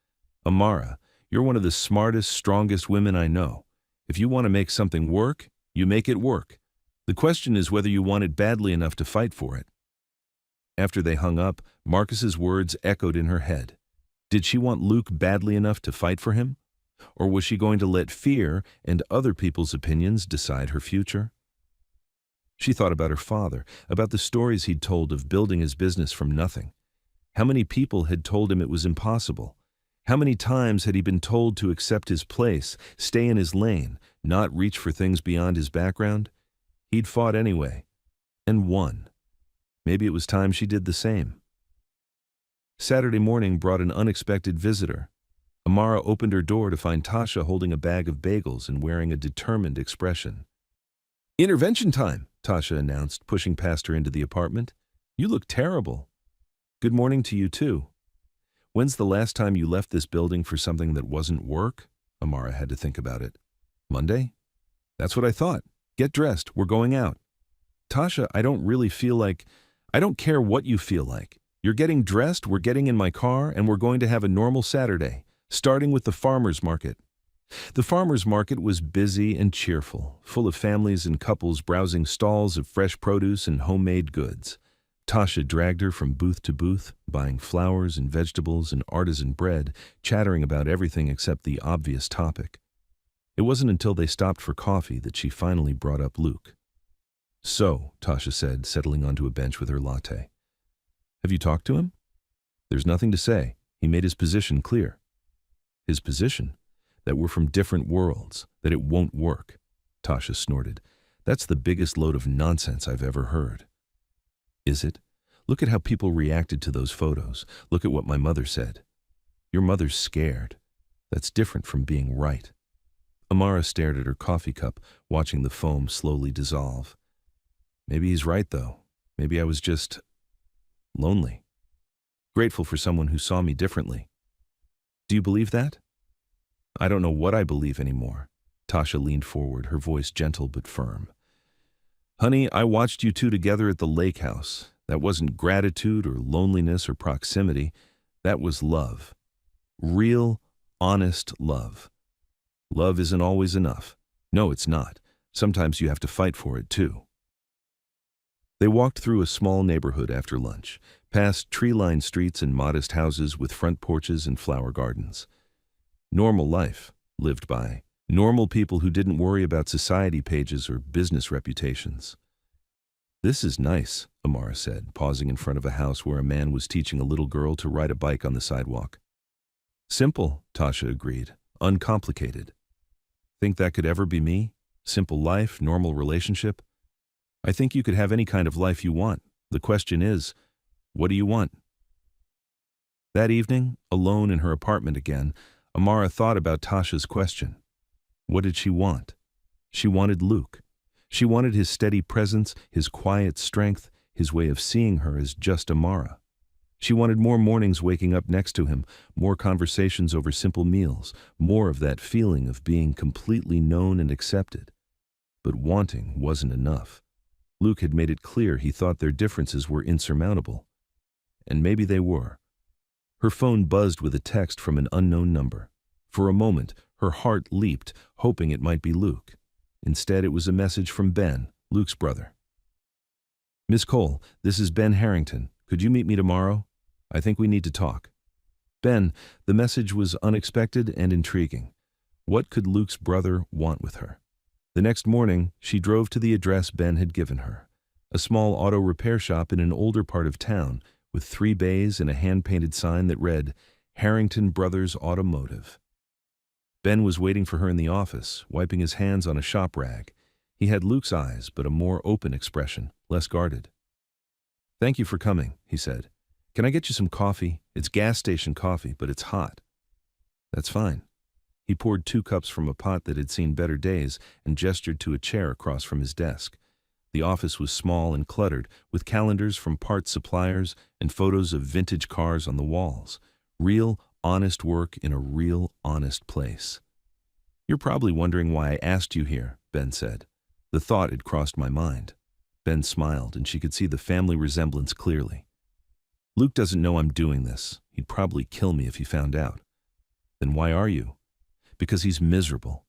Amara, you're one of the smartest, strongest women I know. If you want to make something work, you make it work. The question is whether you want it badly enough to fight for it. After they hung up, Marcus's words echoed in her head. Did she want Luke badly enough to fight for him? Or was she going to let fear and other people's opinions decide her future? She thought about her father, about the stories he'd told of building his business from nothing. How many people had told him it was impossible? How many times had he been told to accept his place, stay in his lane, not reach for things beyond his background? He'd fought anyway, and won. Maybe it was time she did the same. Saturday morning brought an unexpected visitor. Amara opened her door to find Tasha holding a bag of bagels and wearing a determined expression. "Intervention time," Tasha announced, pushing past her into the apartment. "You look terrible." "Good morning to you too." "When's the last time you left this building for something that wasn't work?" Amara had to think about it. "Monday?" "That's what I thought. Get dressed, we're going out." "Tasha, I don't really feel like—" "I don't care what you feel like. You're getting dressed, we're getting in my car, and we're going to have a normal Saturday, starting with the farmer's market." The farmer's market was busy and cheerful, full of families and couples browsing stalls of fresh produce and homemade goods. Tasha dragged her from booth to booth, buying flowers and vegetables and artisan bread, chattering about everything except the obvious topic. It wasn't until they stopped for coffee that she finally brought up Luke. "So," Tasha said, settling onto a bench with her latte. "Have you talked to him?" "There's nothing to say. He made his position clear." "His position? That we're from different worlds, that it won't work." Tasha snorted. "That's the biggest load of nonsense I've ever heard." "Is it? Look at how people reacted to those photos. Look at what my mother said." "Your mother's scared. That's different from being right." Amara stared at her coffee cup, watching the foam slowly dissolve. "Maybe he's right, though. Maybe I was just lonely. Grateful for someone who saw me differently." "Do you believe that?" "I don't know what I believe anymore." Tasha leaned forward, her voice gentle but firm. "Honey, I watched you two together at the lake house. That wasn't gratitude or loneliness or proximity. That was love. Real, honest love. Love isn't always enough. No, it's not. Sometimes you have to fight for it, too." They walked through a small neighborhood after lunch, past tree-lined streets and modest houses with front porches and flower gardens. Normal life, lived by normal people who didn't worry about society pages or business reputations. "This is nice," Amara said, pausing in front of a house where a man was teaching a little girl to ride a bike on the sidewalk. "Simple," Tasha agreed. "Uncomplicated." "Think that could ever be me? Simple life, normal relationship?" "I think you could have any kind of life you want. The question is, what do you want?" That evening, alone in her apartment again, Amara thought about Tasha's question. What did she want? She wanted Luke. She wanted his steady presence, his quiet strength, his way of seeing her as just Amara. She wanted more mornings waking up next to him, more conversations over simple meals, more of that feeling of being completely known and accepted. But wanting wasn't enough. Luke had made it clear he thought their differences were insurmountable. And maybe they were. Her phone buzzed with a text from an unknown number. For a moment, her heart leaped, hoping it might be Luke. Instead, it was a message from Ben, Luke's brother. "Miss Cole, this is Ben Harrington. Could you meet me tomorrow? I think we need to talk." Ben, the message was unexpected and intriguing. What could Luke's brother want with her? The next morning, she drove to the address Ben had given her, a small auto repair shop in an older part of town, with 3 bays and a hand-painted sign that read, Harrington Brothers Automotive. Ben was waiting for her in the office, wiping his hands on a shop rag. He had Luke's eyes, but a more open expression, less guarded. "Thank you for coming," he said. "Can I get you some coffee? It's gas station coffee, but it's hot." "That's fine." He poured 2 cups from a pot that had seen better days and gestured to a chair across from his desk. The office was small and cluttered, with calendars from parts suppliers and photos of vintage cars on the walls. Real, honest work in a real, honest place. "You're probably wondering why I asked you here," Ben said. The thought had crossed my mind. Ben smiled, and she could see the family resemblance clearly. "Luke doesn't know I'm doing this. He'd probably kill me if he found out." "Then why are you?" "Because he's miserable.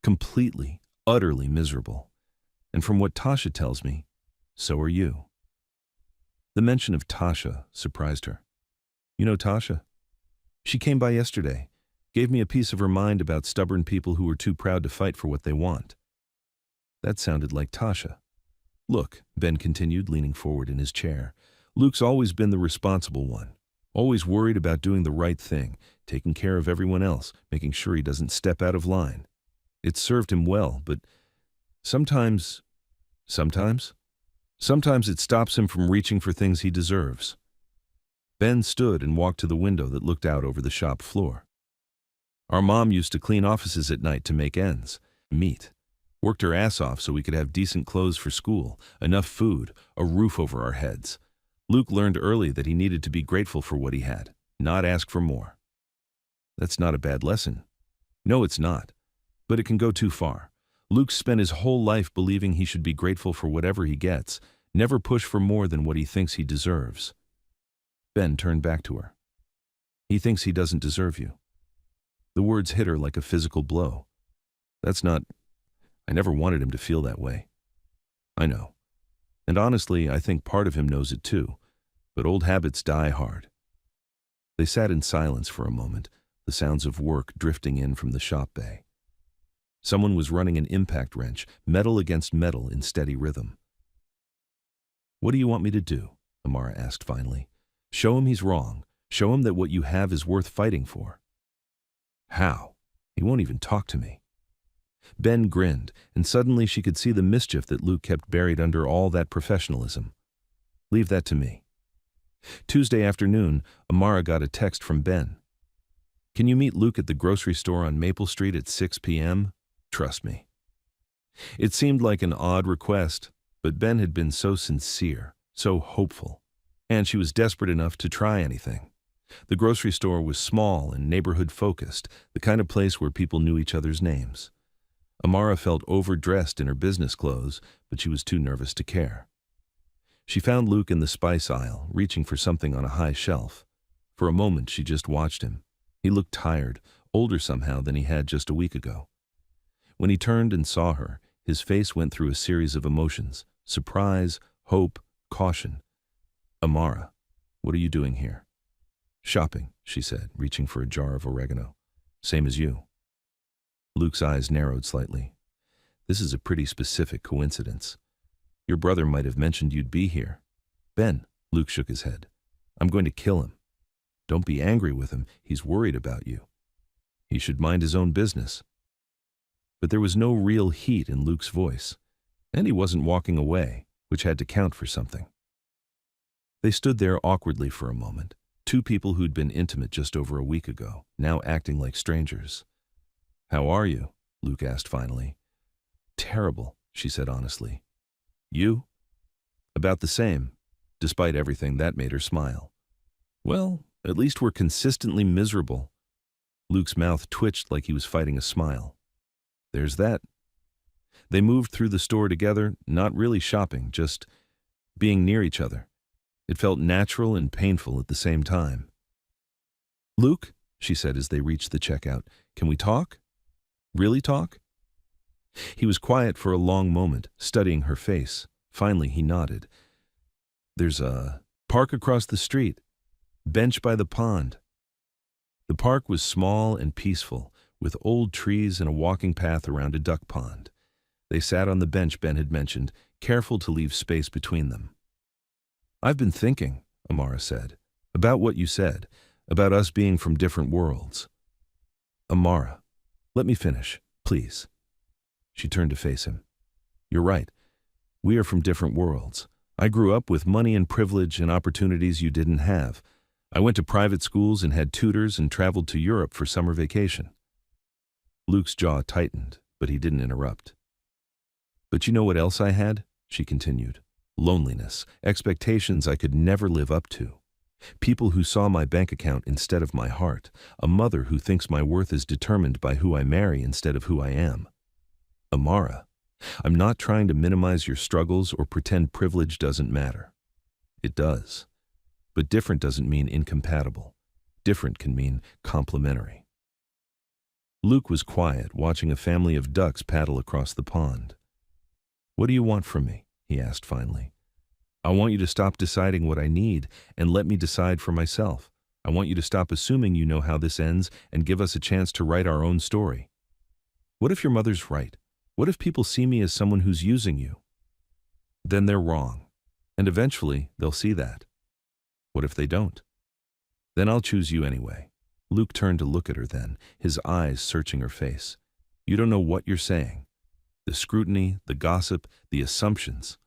Completely, utterly miserable. And from what Tasha tells me, so are you." The mention of Tasha surprised her. "You know Tasha? She came by yesterday, gave me a piece of her mind about stubborn people who are too proud to fight for what they want." That sounded like Tasha. Look, Ben continued, leaning forward in his chair, Luke's always been the responsible one. Always worried about doing the right thing, taking care of everyone else, making sure he doesn't step out of line. It's served him well, but sometimes, sometimes, sometimes it stops him from reaching for things he deserves. Ben stood and walked to the window that looked out over the shop floor. Our mom used to clean offices at night to make ends meet. Worked her ass off so we could have decent clothes for school, enough food, a roof over our heads. Luke learned early that he needed to be grateful for what he had, not ask for more. That's not a bad lesson. No, it's not. But it can go too far. Luke spent his whole life believing he should be grateful for whatever he gets, never push for more than what he thinks he deserves. Ben turned back to her. He thinks he doesn't deserve you. The words hit her like a physical blow. That's not... I never wanted him to feel that way. I know. And honestly, I think part of him knows it too. But old habits die hard. They sat in silence for a moment, the sounds of work drifting in from the shop bay. Someone was running an impact wrench, metal against metal in steady rhythm. What do you want me to do? Amara asked finally. Show him he's wrong. Show him that what you have is worth fighting for. How? He won't even talk to me. Ben grinned, and suddenly she could see the mischief that Luke kept buried under all that professionalism. Leave that to me. Tuesday afternoon, Amara got a text from Ben. Can you meet Luke at the grocery store on Maple Street at 6 p.m.? Trust me. It seemed like an odd request, but Ben had been so sincere, so hopeful, and she was desperate enough to try anything. The grocery store was small and neighborhood-focused, the kind of place where people knew each other's names. Amara felt overdressed in her business clothes, but she was too nervous to care. She found Luke in the spice aisle, reaching for something on a high shelf. For a moment, she just watched him. He looked tired, older somehow than he had just a week ago. When he turned and saw her, his face went through a series of emotions: surprise, hope, caution. Amara, what are you doing here? Shopping, she said, reaching for a jar of oregano. Same as you. Luke's eyes narrowed slightly. This is a pretty specific coincidence. Your brother might have mentioned you'd be here. Ben, Luke shook his head. I'm going to kill him. Don't be angry with him. He's worried about you. He should mind his own business. But there was no real heat in Luke's voice, and he wasn't walking away, which had to count for something. They stood there awkwardly for a moment, two people who'd been intimate just over a week ago, now acting like strangers. How are you? Luke asked finally. Terrible, she said honestly. You? About the same. Despite everything, that made her smile. Well, at least we're consistently miserable. Luke's mouth twitched like he was fighting a smile. There's that. They moved through the store together, not really shopping, just being near each other. It felt natural and painful at the same time. Luke, she said as they reached the checkout, can we talk? Really talk? He was quiet for a long moment, studying her face. Finally, he nodded. There's a park across the street. Bench by the pond. The park was small and peaceful, with old trees and a walking path around a duck pond. They sat on the bench Ben had mentioned, careful to leave space between them. I've been thinking, Amara said, about what you said, about us being from different worlds. Amara, let me finish, please. She turned to face him. You're right. We are from different worlds. I grew up with money and privilege and opportunities you didn't have. I went to private schools and had tutors and traveled to Europe for summer vacation. Luke's jaw tightened, but he didn't interrupt. But you know what else I had? She continued. Loneliness, expectations I could never live up to. People who saw my bank account instead of my heart. A mother who thinks my worth is determined by who I marry instead of who I am. Amara, I'm not trying to minimize your struggles or pretend privilege doesn't matter. It does. But different doesn't mean incompatible. Different can mean complementary. Luke was quiet, watching a family of ducks paddle across the pond. What do you want from me? He asked finally. I want you to stop deciding what I need and let me decide for myself. I want you to stop assuming you know how this ends and give us a chance to write our own story. What if your mother's right? What if people see me as someone who's using you? then they're wrong. And eventually, they'll see that. What if they don't? Then I'll choose you anyway. Luke turned to look at her then, his eyes searching her face. You don't know what you're saying. The scrutiny, the gossip, the assumptions.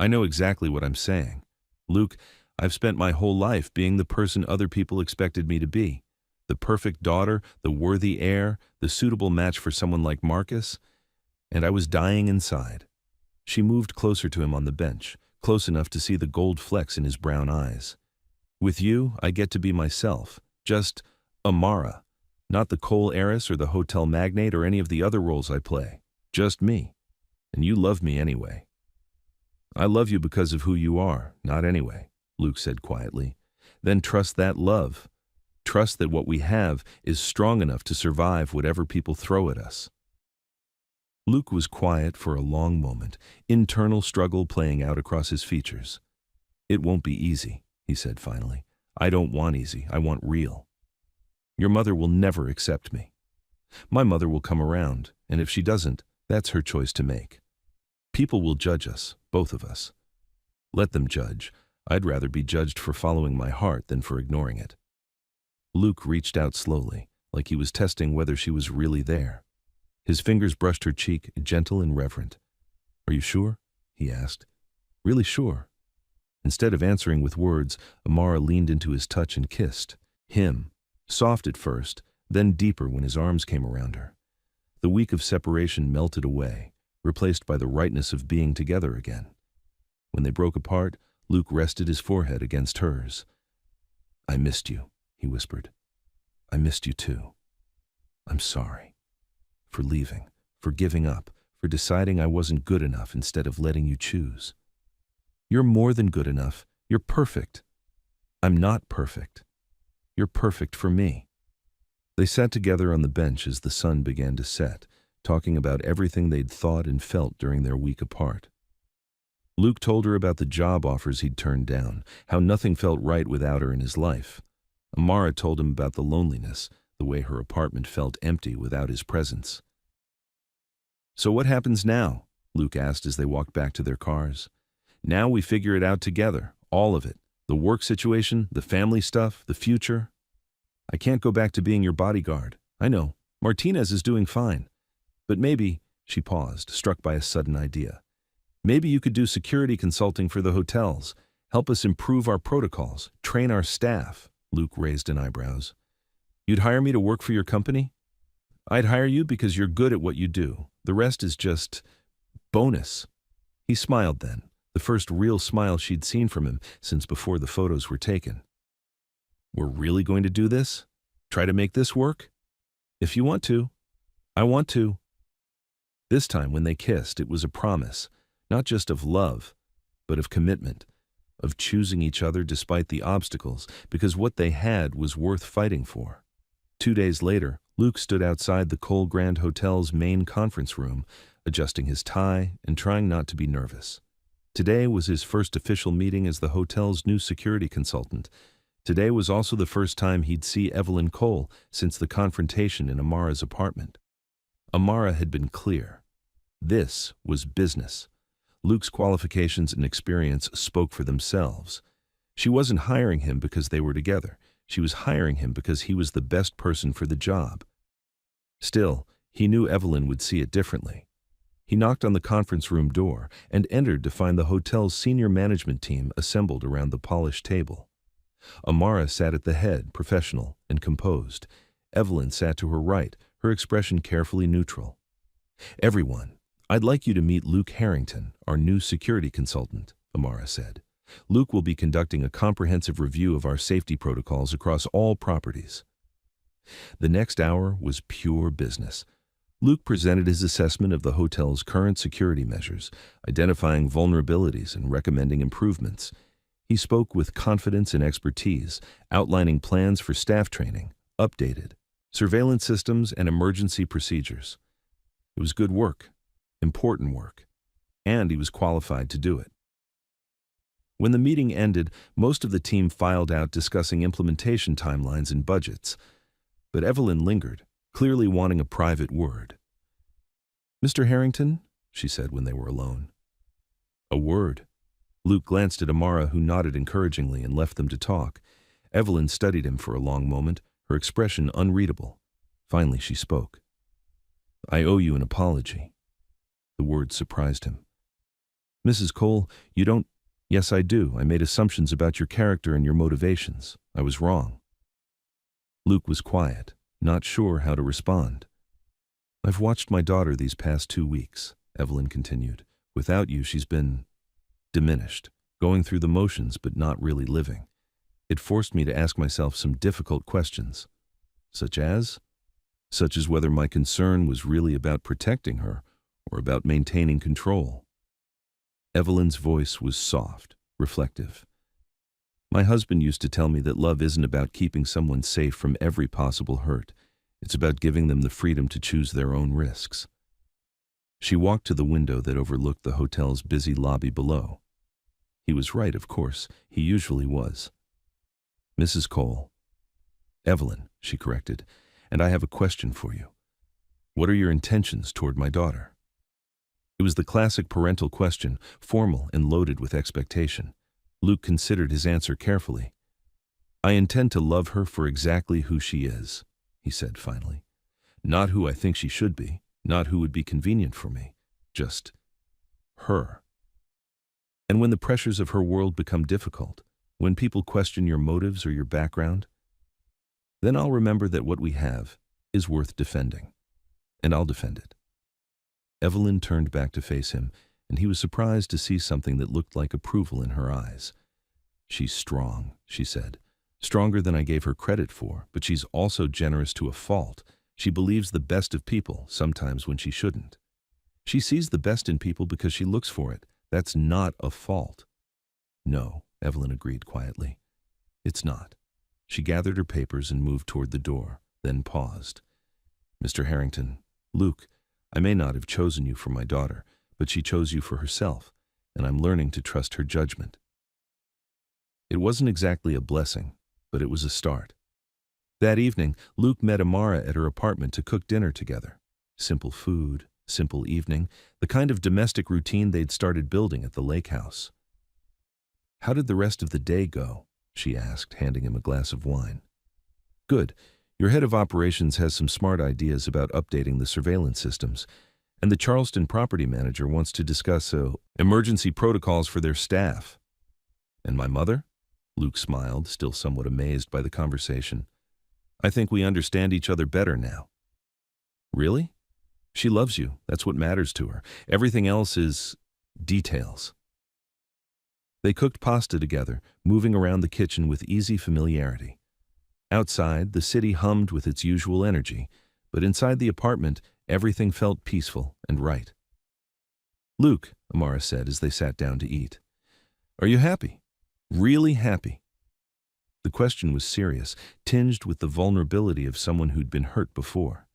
I know exactly what I'm saying. Luke, I've spent my whole life being the person other people expected me to be. The perfect daughter, the worthy heir, the suitable match for someone like Marcus. And I was dying inside. She moved closer to him on the bench, close enough to see the gold flecks in his brown eyes. With you, I get to be myself. Just Amara. Not the coal heiress or the hotel magnate or any of the other roles I play. Just me. And you love me anyway. I love you because of who you are, not anyway, Luke said quietly. Then trust that love. Trust that what we have is strong enough to survive whatever people throw at us. Luke was quiet for a long moment, internal struggle playing out across his features. It won't be easy, he said finally. I don't want easy, I want real. Your mother will never accept me. My mother will come around, and if she doesn't, that's her choice to make. People will judge us, both of us. Let them judge. I'd rather be judged for following my heart than for ignoring it. Luke reached out slowly, like he was testing whether she was really there. His fingers brushed her cheek, gentle and reverent. Are you sure? He asked. Really sure. Instead of answering with words, Amara leaned into his touch and kissed. Him. Soft at first, then deeper when his arms came around her. The week of separation melted away, replaced by the rightness of being together again. When they broke apart, Luke rested his forehead against hers. I missed you, he whispered. I missed you too. I'm sorry. For leaving, for giving up, for deciding I wasn't good enough instead of letting you choose. You're more than good enough. You're perfect. I'm not perfect. You're perfect for me. They sat together on the bench as the sun began to set, talking about everything they'd thought and felt during their week apart. Luke told her about the job offers he'd turned down, how nothing felt right without her in his life. Amara told him about the loneliness, the way her apartment felt empty without his presence. So what happens now? Luke asked as they walked back to their cars. Now we figure it out together, all of it. The work situation, the family stuff, the future. I can't go back to being your bodyguard. I know. Martinez is doing fine. But maybe, she paused, struck by a sudden idea. Maybe you could do security consulting for the hotels, help us improve our protocols, train our staff. Luke raised an eyebrows. You'd hire me to work for your company? I'd hire you because you're good at what you do. The rest is just bonus. He smiled then, the first real smile she'd seen from him since before the photos were taken. We're really going to do this? Try to make this work? If you want to. I want to. This time when they kissed, it was a promise, not just of love, but of commitment, of choosing each other despite the obstacles, because what they had was worth fighting for. 2 days later, Luke stood outside the Cole Grand Hotel's main conference room, adjusting his tie and trying not to be nervous. Today was his first official meeting as the hotel's new security consultant. Today was also the first time he'd see Evelyn Cole since the confrontation in Amara's apartment. Amara had been clear. This was business. Luke's qualifications and experience spoke for themselves. She wasn't hiring him because they were together. She was hiring him because he was the best person for the job. Still, he knew Evelyn would see it differently. He knocked on the conference room door and entered to find the hotel's senior management team assembled around the polished table. Amara sat at the head, professional and composed. Evelyn sat to her right, her expression carefully neutral. Everyone, I'd like you to meet Luke Harrington, our new security consultant, Amara said. Luke will be conducting a comprehensive review of our safety protocols across all properties. The next hour was pure business. Luke presented his assessment of the hotel's current security measures, identifying vulnerabilities and recommending improvements. He spoke with confidence and expertise, outlining plans for staff training, updated surveillance systems, and emergency procedures. It was good work, important work, and he was qualified to do it. When the meeting ended, most of the team filed out discussing implementation timelines and budgets. But Evelyn lingered, clearly wanting a private word. Mr. Harrington, she said when they were alone, A word. Luke glanced at Amara, who nodded encouragingly and left them to talk. Evelyn studied him for a long moment, her expression unreadable. Finally she spoke. I owe you an apology. The word surprised him. Mrs. Cole, you don't... Yes, I do. I made assumptions about your character and your motivations. I was wrong. Luke was quiet, not sure how to respond. I've watched my daughter these past 2 weeks, Evelyn continued. Without you, she's been diminished, going through the motions but not really living. It forced me to ask myself some difficult questions, such as whether my concern was really about protecting her or about maintaining control. Evelyn's voice was soft, reflective. My husband used to tell me that love isn't about keeping someone safe from every possible hurt. It's about giving them the freedom to choose their own risks. She walked to the window that overlooked the hotel's busy lobby below. He was right, of course. He usually was. Mrs. Cole. Evelyn, she corrected, and I have a question for you. What are your intentions toward my daughter? It was the classic parental question, formal and loaded with expectation. Luke considered his answer carefully. I intend to love her for exactly who she is, he said finally. Not who I think she should be, not who would be convenient for me, just her. And when the pressures of her world become difficult, when people question your motives or your background, then I'll remember that what we have is worth defending, and I'll defend it. Evelyn turned back to face him, and he was surprised to see something that looked like approval in her eyes. She's strong, she said. Stronger than I gave her credit for, but she's also generous to a fault. She believes the best of people, sometimes when she shouldn't. She sees the best in people because she looks for it. That's not a fault. No, Evelyn agreed quietly. It's not. She gathered her papers and moved toward the door, then paused. Mr. Harrington, Luke, I may not have chosen you for my daughter, but she chose you for herself, and I'm learning to trust her judgment. It wasn't exactly a blessing, but it was a start. That evening, Luke met Amara at her apartment to cook dinner together. Simple food, simple evening, the kind of domestic routine they'd started building at the lake house. How did the rest of the day go? She asked, handing him a glass of wine. Good. Your head of operations has some smart ideas about updating the surveillance systems, and the Charleston property manager wants to discuss emergency protocols for their staff. And my mother? Luke smiled, still somewhat amazed by the conversation. I think we understand each other better now. Really? She loves you. That's what matters to her. Everything else is details. They cooked pasta together, moving around the kitchen with easy familiarity. Outside, the city hummed with its usual energy, but inside the apartment, everything felt peaceful and right. Luke, Amara said as they sat down to eat, are you happy? Really happy? The question was serious, tinged with the vulnerability of someone who'd been hurt before.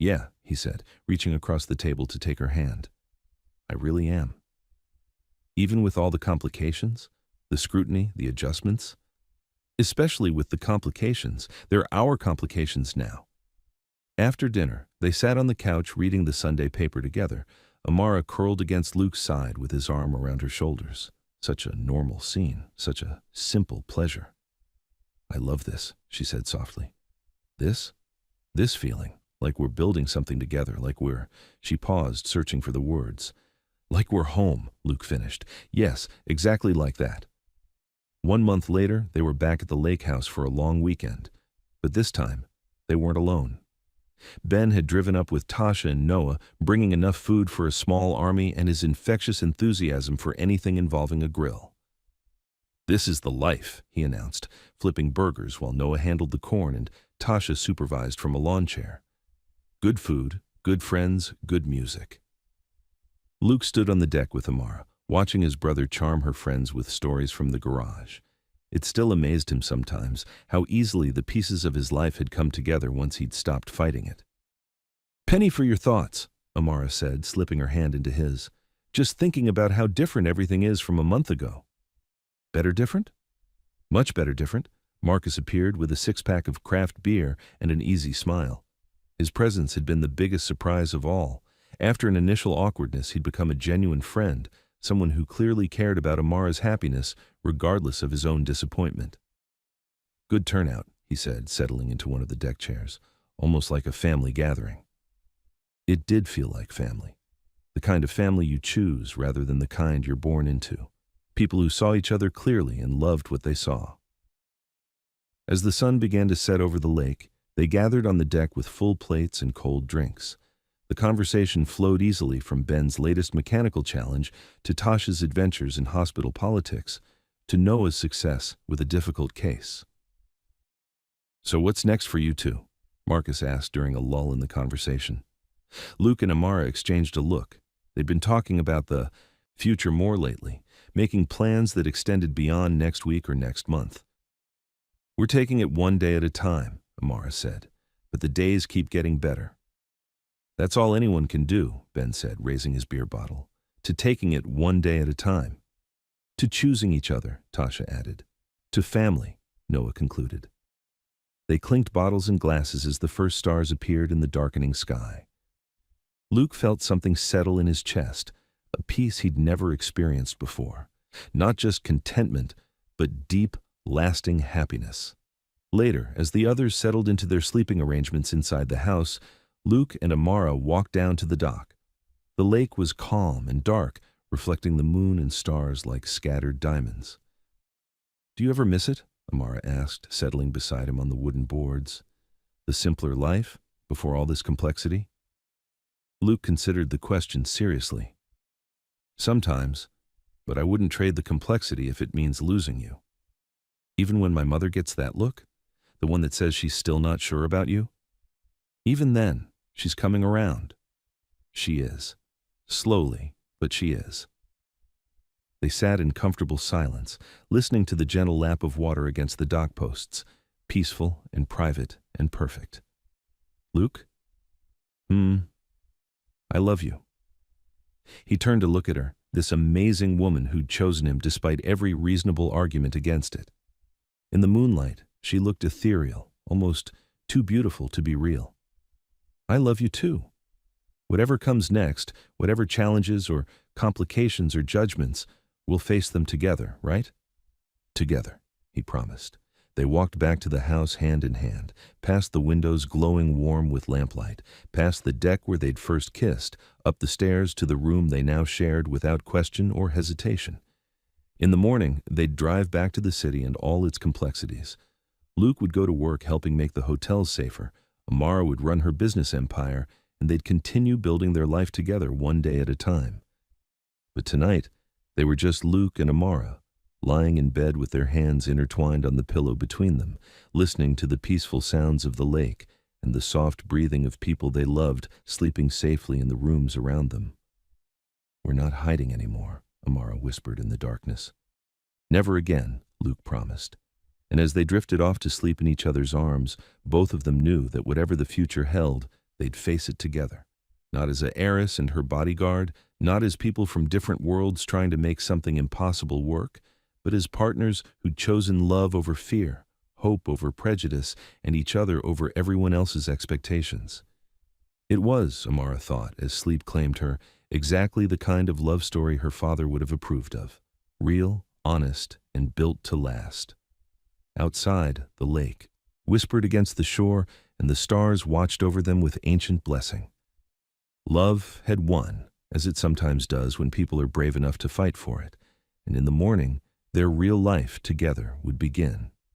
Yeah, he said, reaching across the table to take her hand. I really am. Even with all the complications, the scrutiny, the adjustments? Especially with the complications. They're our complications now. After dinner, they sat on the couch reading the Sunday paper together, Amara curled against Luke's side with his arm around her shoulders. Such a normal scene, such a simple pleasure. I love this, she said softly. This feeling, like we're building something together, she paused, searching for the words. Like we're home, Luke finished. Yes, exactly like that. 1 month later, they were back at the lake house for a long weekend. But this time, they weren't alone. Ben had driven up with Tasha and Noah, bringing enough food for a small army and his infectious enthusiasm for anything involving a grill. This is the life, he announced, flipping burgers while Noah handled the corn and Tasha supervised from a lawn chair. Good food, good friends, good music. Luke stood on the deck with Amara, watching his brother charm her friends with stories from the garage. It still amazed him sometimes how easily the pieces of his life had come together once he'd stopped fighting it. Penny for your thoughts, Amara said, slipping her hand into his. Just thinking about how different everything is from a month ago. Better different? Much better different. Marcus appeared with a 6-pack of craft beer and an easy smile. His presence had been the biggest surprise of all. After an initial awkwardness, he'd become a genuine friend, someone who clearly cared about Amara's happiness regardless of his own disappointment. "Good turnout," he said, settling into one of the deck chairs, almost like a family gathering. It did feel like family. The kind of family you choose rather than the kind you're born into. People who saw each other clearly and loved what they saw. As the sun began to set over the lake, they gathered on the deck with full plates and cold drinks. The conversation flowed easily from Ben's latest mechanical challenge to Tasha's adventures in hospital politics to Noah's success with a difficult case. "So what's next for you two?" Marcus asked during a lull in the conversation. Luke and Amara exchanged a look. They'd been talking about the future more lately, making plans that extended beyond next week or next month. "We're taking it one day at a time," Amara said, "but the days keep getting better." "That's all anyone can do," Ben said, raising his beer bottle. "To taking it one day at a time." "To choosing each other," Tasha added. "To family," Noah concluded. They clinked bottles and glasses as the first stars appeared in the darkening sky. Luke felt something settle in his chest, a peace he'd never experienced before. Not just contentment, but deep, lasting happiness. Later, as the others settled into their sleeping arrangements inside the house, Luke and Amara walked down to the dock. The lake was calm and dark, reflecting the moon and stars like scattered diamonds. "Do you ever miss it?" Amara asked, settling beside him on the wooden boards. "The simpler life, before all this complexity?" Luke considered the question seriously. "Sometimes, but I wouldn't trade the complexity if it means losing you. Even when my mother gets that look, the one that says she's still not sure about you, even then, she's coming around. She is. Slowly, but she is." They sat in comfortable silence, listening to the gentle lap of water against the dock posts, peaceful and private and perfect. "Luke? I love you." He turned to look at her, this amazing woman who'd chosen him despite every reasonable argument against it. In the moonlight, she looked ethereal, almost too beautiful to be real. "I love you too. Whatever comes next, whatever challenges or complications or judgments, we'll face them together, right?" "Together," he promised. They walked back to the house hand in hand, past the windows glowing warm with lamplight, past the deck where they'd first kissed, up the stairs to the room they now shared without question or hesitation. In the morning, they'd drive back to the city and all its complexities. Luke would go to work helping make the hotels safer, Amara would run her business empire, and they'd continue building their life together one day at a time. But tonight, they were just Luke and Amara, lying in bed with their hands intertwined on the pillow between them, listening to the peaceful sounds of the lake and the soft breathing of people they loved sleeping safely in the rooms around them. "We're not hiding anymore," Amara whispered in the darkness. "Never again," Luke promised. And as they drifted off to sleep in each other's arms, both of them knew that whatever the future held, they'd face it together. Not as an heiress and her bodyguard, not as people from different worlds trying to make something impossible work, but as partners who'd chosen love over fear, hope over prejudice, and each other over everyone else's expectations. It was, Amara thought, as sleep claimed her, exactly the kind of love story her father would have approved of. Real, honest, and built to last. Outside, the lake whispered against the shore, and the stars watched over them with ancient blessing. Love had won, as it sometimes does when people are brave enough to fight for it, and in the morning, their real life together would begin.